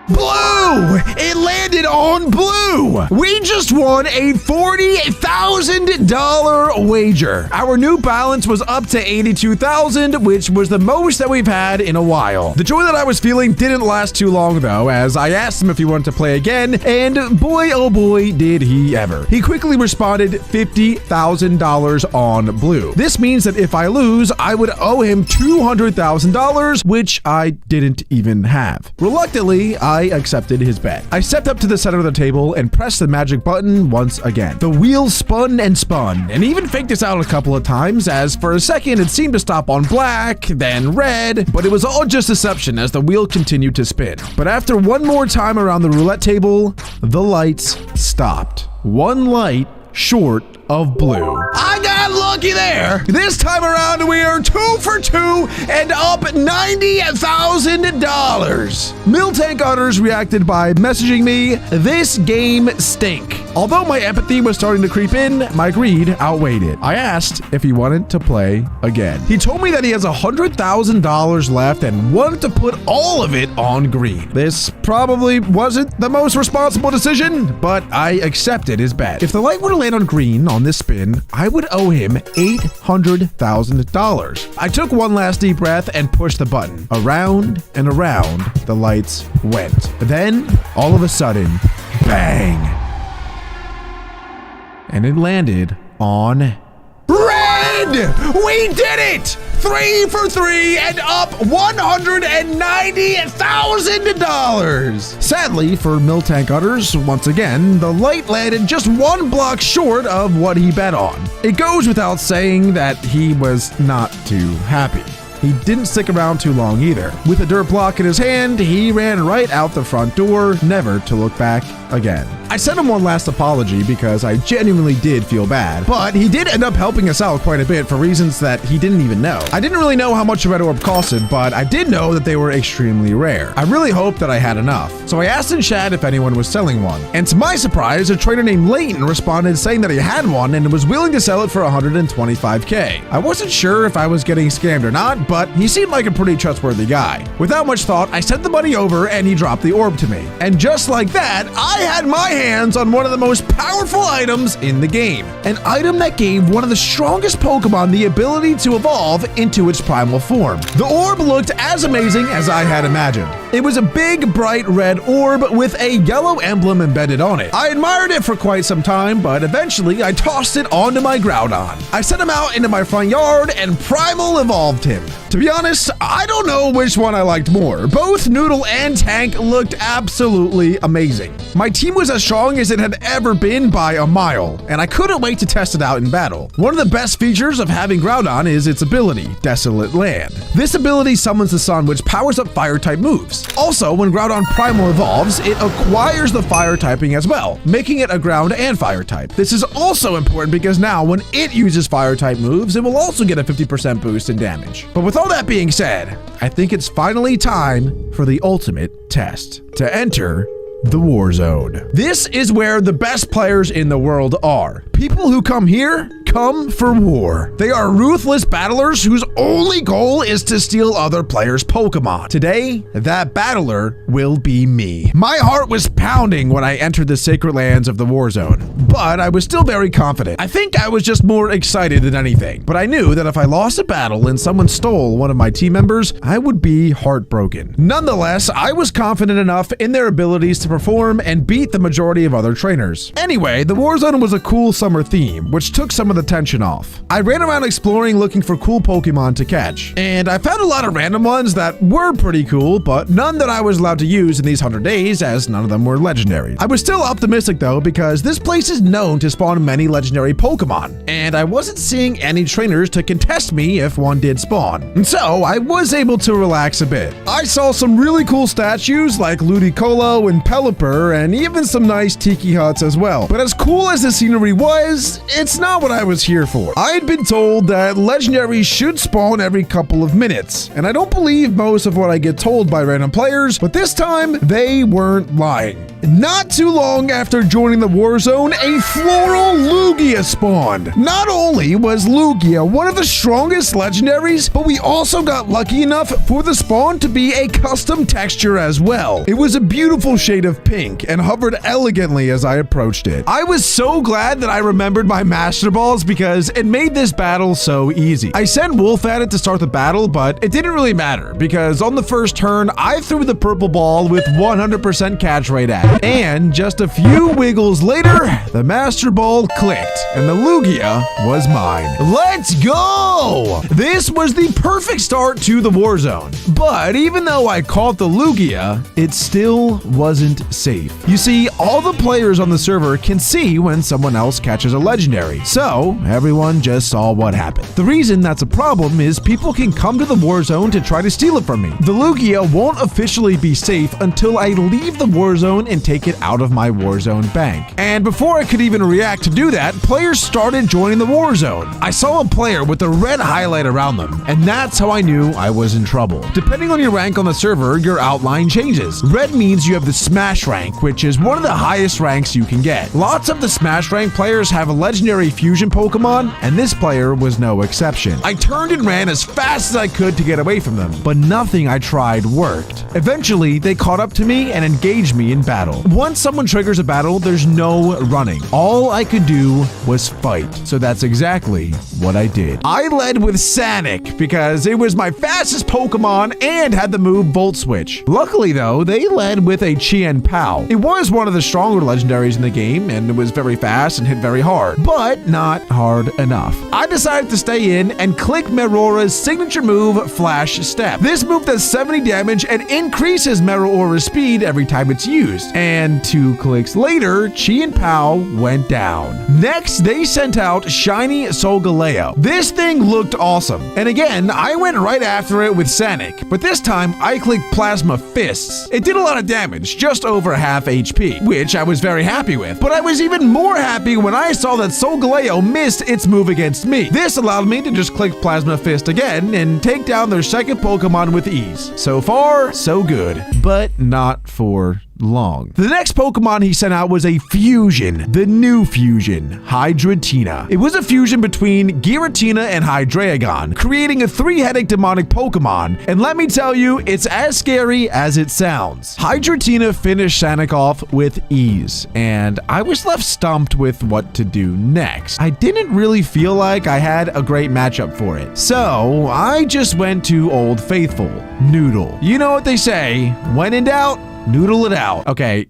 Blue! It landed on blue! We just won a $40,000 wager. Our new balance was up to $82,000, which was the most that we've had in a while. The joy that I was feeling didn't last too long though, as I asked him if he wanted to play again, and boy oh boy did he ever. He quickly responded $50,000 on blue. This means that if I lose, I would owe him $200,000, which I didn't even have. Reluctantly, I accepted his bet. I stepped up to the center of the table and pressed the magic button once again. The wheel spun, and even faked this out a couple of times, as for a second it seemed to stop on black, then red, but it was all just deception as the wheel continued to spin. But after one more time around the roulette table, the lights stopped. One light short of blue. I got lucky there. This time around, we are 2 for 2 and up $90,000. Miltank Utters reacted by messaging me, "This game stink." Although my empathy was starting to creep in, my greed outweighed it. I asked if he wanted to play again. He told me that he has $100,000 left and wanted to put all of it on green. This probably wasn't the most responsible decision, but I accepted his bet. If the light were to land on green on this spin, I would owe him $800,000. I took one last deep breath and pushed the button. Around and around, the lights went. Then, all of a sudden, bang! And it landed on red! We did it! 3 for 3 and up $190,000! Sadly for Miltank Utters, once again, the light landed just 1 block short of what he bet on. It goes without saying that he was not too happy. He didn't stick around too long either. With a dirt block in his hand, he ran right out the front door, never to look back again. I sent him one last apology because I genuinely did feel bad, but he did end up helping us out quite a bit for reasons that he didn't even know. I didn't really know how much a red orb costed, but I did know that they were extremely rare. I really hoped that I had enough, so I asked in chat if anyone was selling one. And to my surprise, a trader named Layton responded saying that he had one and was willing to sell it for $125K. I wasn't sure if I was getting scammed or not, but he seemed like a pretty trustworthy guy. Without much thought, I sent the money over and he dropped the orb to me. And just like that, I had my hands on one of the most powerful items in the game. An item that gave one of the strongest Pokemon the ability to evolve into its primal form. The orb looked as amazing as I had imagined. It was a big, bright red orb with a yellow emblem embedded on it. I admired it for quite some time, but eventually I tossed it onto my Groudon. I sent him out into my front yard and primal evolved him. To be honest, I don't know which one I liked more. Both Noodle and Tank looked absolutely amazing. My team was as strong as it had ever been by a mile, and I couldn't wait to test it out in battle. One of the best features of having Groudon is its ability, Desolate Land. This ability summons the sun, which powers up fire-type moves. Also, when Groudon Primal evolves, it acquires the fire typing as well, making it a ground and fire type. This is also important because now when it uses fire-type moves, it will also get a 50% boost in damage. But with all that being said, I think it's finally time for the ultimate test. To enter the war zone. This is where the best players in the world are. People who come here come for war. They are ruthless battlers whose only goal is to steal other players' Pokemon. Today, that battler will be me. My heart was pounding when I entered the sacred lands of the war zone, but I was still very confident. I think I was just more excited than anything, but I knew that if I lost a battle and someone stole one of my team members, I would be heartbroken. Nonetheless, I was confident enough in their abilities to perform and beat the majority of other trainers. Anyway, the war zone was a cool summer theme, which took some of the tension off. I ran around exploring looking for cool Pokemon to catch, and I found a lot of random ones that were pretty cool, but none that I was allowed to use in these 100 days, as none of them were legendary. I was still optimistic though, because this place is known to spawn many legendary Pokemon, and I wasn't seeing any trainers to contest me if one did spawn. And so I was able to relax a bit. I saw some really cool statues like Ludicolo and Pelipper, and even some nice tiki huts as well. But as cool as the scenery was, it's not what I was here for. I had been told that legendaries should spawn every couple of minutes, and I don't believe most of what I get told by random players, but this time they weren't lying. Not too long after joining the war zone, a floral Lugia spawned. Not only was Lugia one of the strongest legendaries, but we also got lucky enough for the spawn to be a custom texture as well. It was a beautiful shade of pink and hovered elegantly as I approached it. I was so glad that I remembered my Master Balls because it made this battle so easy. I sent Wolf at it to start the battle, but it didn't really matter because on the first turn, I threw the purple ball with 100% catch rate at it. And just a few wiggles later, the Master Ball clicked and the Lugia was mine. Let's go! This was the perfect start to the war zone. But even though I caught the Lugia, it still wasn't safe. You see, all the players on the server can see when someone else catches a legendary. So everyone just saw what happened. The reason that's a problem is people can come to the war zone to try to steal it from me. The Lugia won't officially be safe until I leave the war zone and take it out of my Warzone bank. And before I could even react to do that, players started joining the war zone. I saw a player with a red highlight around them, and that's how I knew I was in trouble. Depending on your rank on the server, your outline changes. Red means you have the Smash rank, which is one of the highest ranks you can get. Lots of the Smash rank players have a legendary fusion Pokemon, and this player was no exception. I turned and ran as fast as I could to get away from them, but nothing I tried worked. Eventually, they caught up to me and engaged me in battle. Once someone triggers a battle, there's no running. All I could do was fight. So that's exactly what I did. I led with Sanic because it was my fastest Pokemon and had the move Volt Switch. Luckily though, they led with a Chien Pao. It was one of the stronger legendaries in the game and it was very fast and hit very hard, but not hard enough. I decided to stay in and click Merora's signature move, Flash Step. This move does 70 damage and increases Merora's speed every time it's used. And 2 clicks later, Chien Pao went down. Next, they sent out Shiny Solgaleo. This thing looked awesome. And again, I went right after it with Sanic, but this time I clicked Plasma Fists. It did a lot of damage, just over half HP, which I was very happy with. But I was even more happy when I saw that Solgaleo missed its move against me. This allowed me to just click Plasma Fist again and take down their second Pokemon with ease. So far, so good, but not for long. The next Pokemon he sent out was a fusion, the new fusion, Hydratina. It was a fusion between Giratina and Hydreigon, creating a 3-headed demonic Pokemon, and let me tell you, it's as scary as it sounds. Hydratina finished Sanic off with ease, and I was left stumped with what to do next. I didn't really feel like I had a great matchup for it, so I just went to Old Faithful, Noodle. You know what they say, when in doubt, noodle it out. Okay,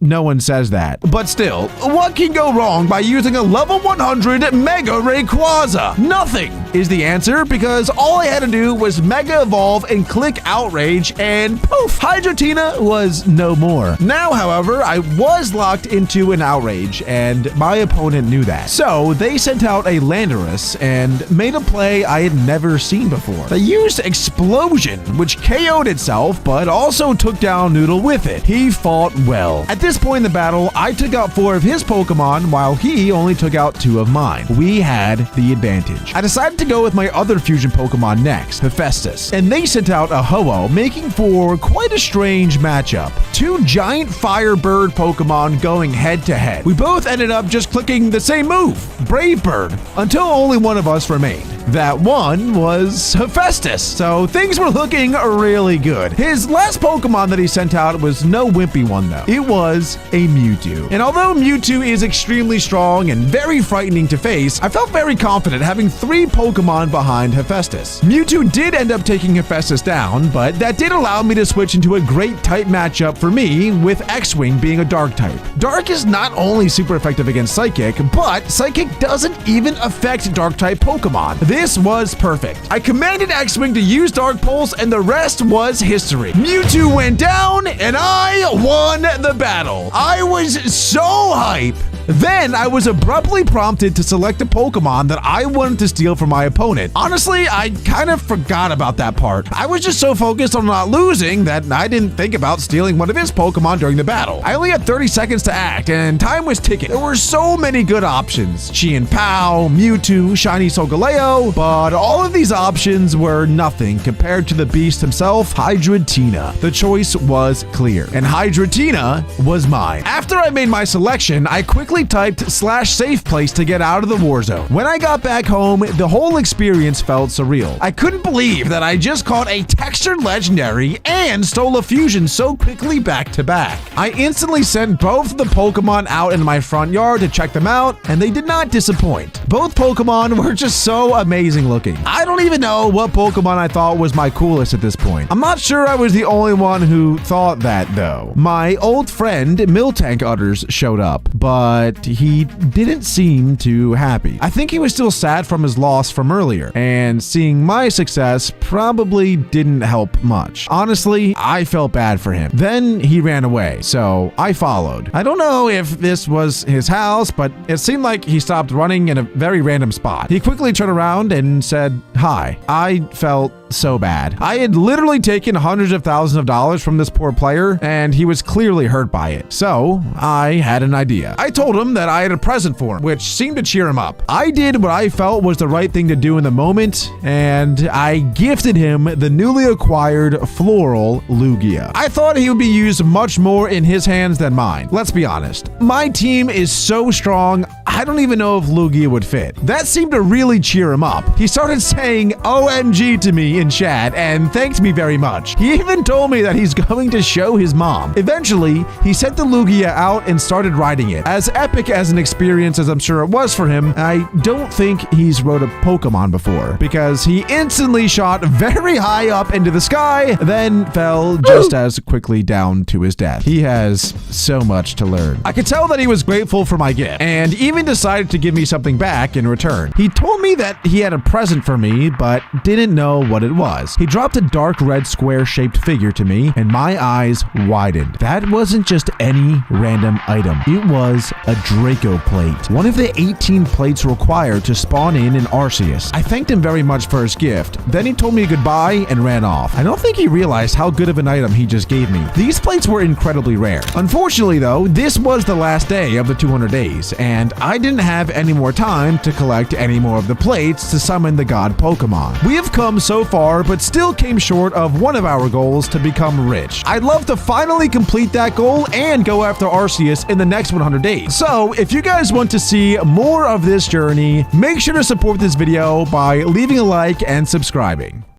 no one says that. But still, what can go wrong by using a level 100 Mega Rayquaza? Nothing is the answer because all I had to do was Mega Evolve and click Outrage and poof, Hydratina was no more. Now, however, I was locked into an Outrage and my opponent knew that. So they sent out a Landorus and made a play I had never seen before. They used Explosion, which KO'd itself, but also took down Noodle with it. He fought well. At this point in the battle, I took out 4 of his Pokemon while he only took out 2 of mine. We had the advantage. I decided decided to go with my other fusion Pokemon next, Hephaestus, and they sent out a Ho-Oh, making for quite a strange matchup. Two giant Firebird Pokemon going head to head. We both ended up just clicking the same move, Brave Bird, until only one of us remained. That one was Hephaestus, so things were looking really good. His last Pokemon that he sent out was no wimpy one though. It was a Mewtwo. And although Mewtwo is extremely strong and very frightening to face, I felt very confident having 3 Pokemon behind Hephaestus. Mewtwo did end up taking Hephaestus down, but that did allow me to switch into a great type matchup for me, with X-Wing being a Dark type. Dark is not only super effective against Psychic, but Psychic doesn't even affect Dark type Pokemon. This was perfect. I commanded X-Wing to use Dark Pulse, and the rest was history. Mewtwo went down, and I won the battle. I was so hype. Then I was abruptly prompted to select a Pokemon that I wanted to steal from my opponent. Honestly, I kind of forgot about that part. I was just so focused on not losing that I didn't think about stealing one of his Pokemon during the battle. I only had 30 seconds to act, and time was ticking. There were so many good options. Chien-Pao, Mewtwo, Shiny Solgaleo, but all of these options were nothing compared to the beast himself, Hydrotina. The choice was clear, and Hydrotina was mine. After I made my selection, I quickly typed /safe place to get out of the war zone. When I got back home, the whole experience felt surreal. I couldn't believe that I just caught a textured legendary and stole a fusion so quickly back to back. I instantly sent both the Pokemon out in my front yard to check them out, and they did not disappoint. Both Pokemon were just so amazing looking. I don't even know what Pokemon I thought was my coolest at this point. I'm not sure I was the only one who thought that though. My old friend Miltank Utters showed up, but he didn't seem too happy. I think he was still sad from his loss from earlier, and seeing my success probably didn't help much. Honestly, I felt bad for him. Then he ran away, so I followed. I don't know if this was his house, but it seemed like he stopped running in a very random spot. He quickly turned around and said hi. I felt so bad. I had literally taken hundreds of thousands of dollars from this poor player, and he was clearly hurt by it. So I had an idea. I told him that I had a present for him, which seemed to cheer him up. I did what I felt was the right thing to do in the moment, and I gifted him the newly acquired floral Lugia. I thought he would be used much more in his hands than mine. Let's be honest. My team is so strong, I don't even know if Lugia would fit. That seemed to really cheer him up. He started saying OMG to me in chat and thanked me very much. He even told me that he's going to show his mom. Eventually, he sent the Lugia out and started riding it. As epic as an experience as I'm sure it was for him, I don't think he's rode a Pokemon before, because he instantly shot very high up into the sky, then fell just as quickly down to his death. He has so much to learn. I could tell that he was grateful for my gift, and even decided to give me something back in return. He told me that he had a present for me, but didn't know what it was. He dropped a dark red square-shaped figure to me, and my eyes widened. That wasn't just any random item. It was a Draco plate, one of the 18 plates required to spawn in Arceus. I thanked him very much for his gift. Then he told me goodbye and ran off. I don't think he realized how good of an item he just gave me. These plates were incredibly rare. Unfortunately though, this was the last day of the 200 days, and I didn't have any more time to collect any more of the plates to summon the god Pokemon. We have come so far, but still came short of one of our goals to become rich. I'd love to finally complete that goal and go after Arceus in the next 100 days. So if you guys want to see more of this journey, make sure to support this video by leaving a like and subscribing.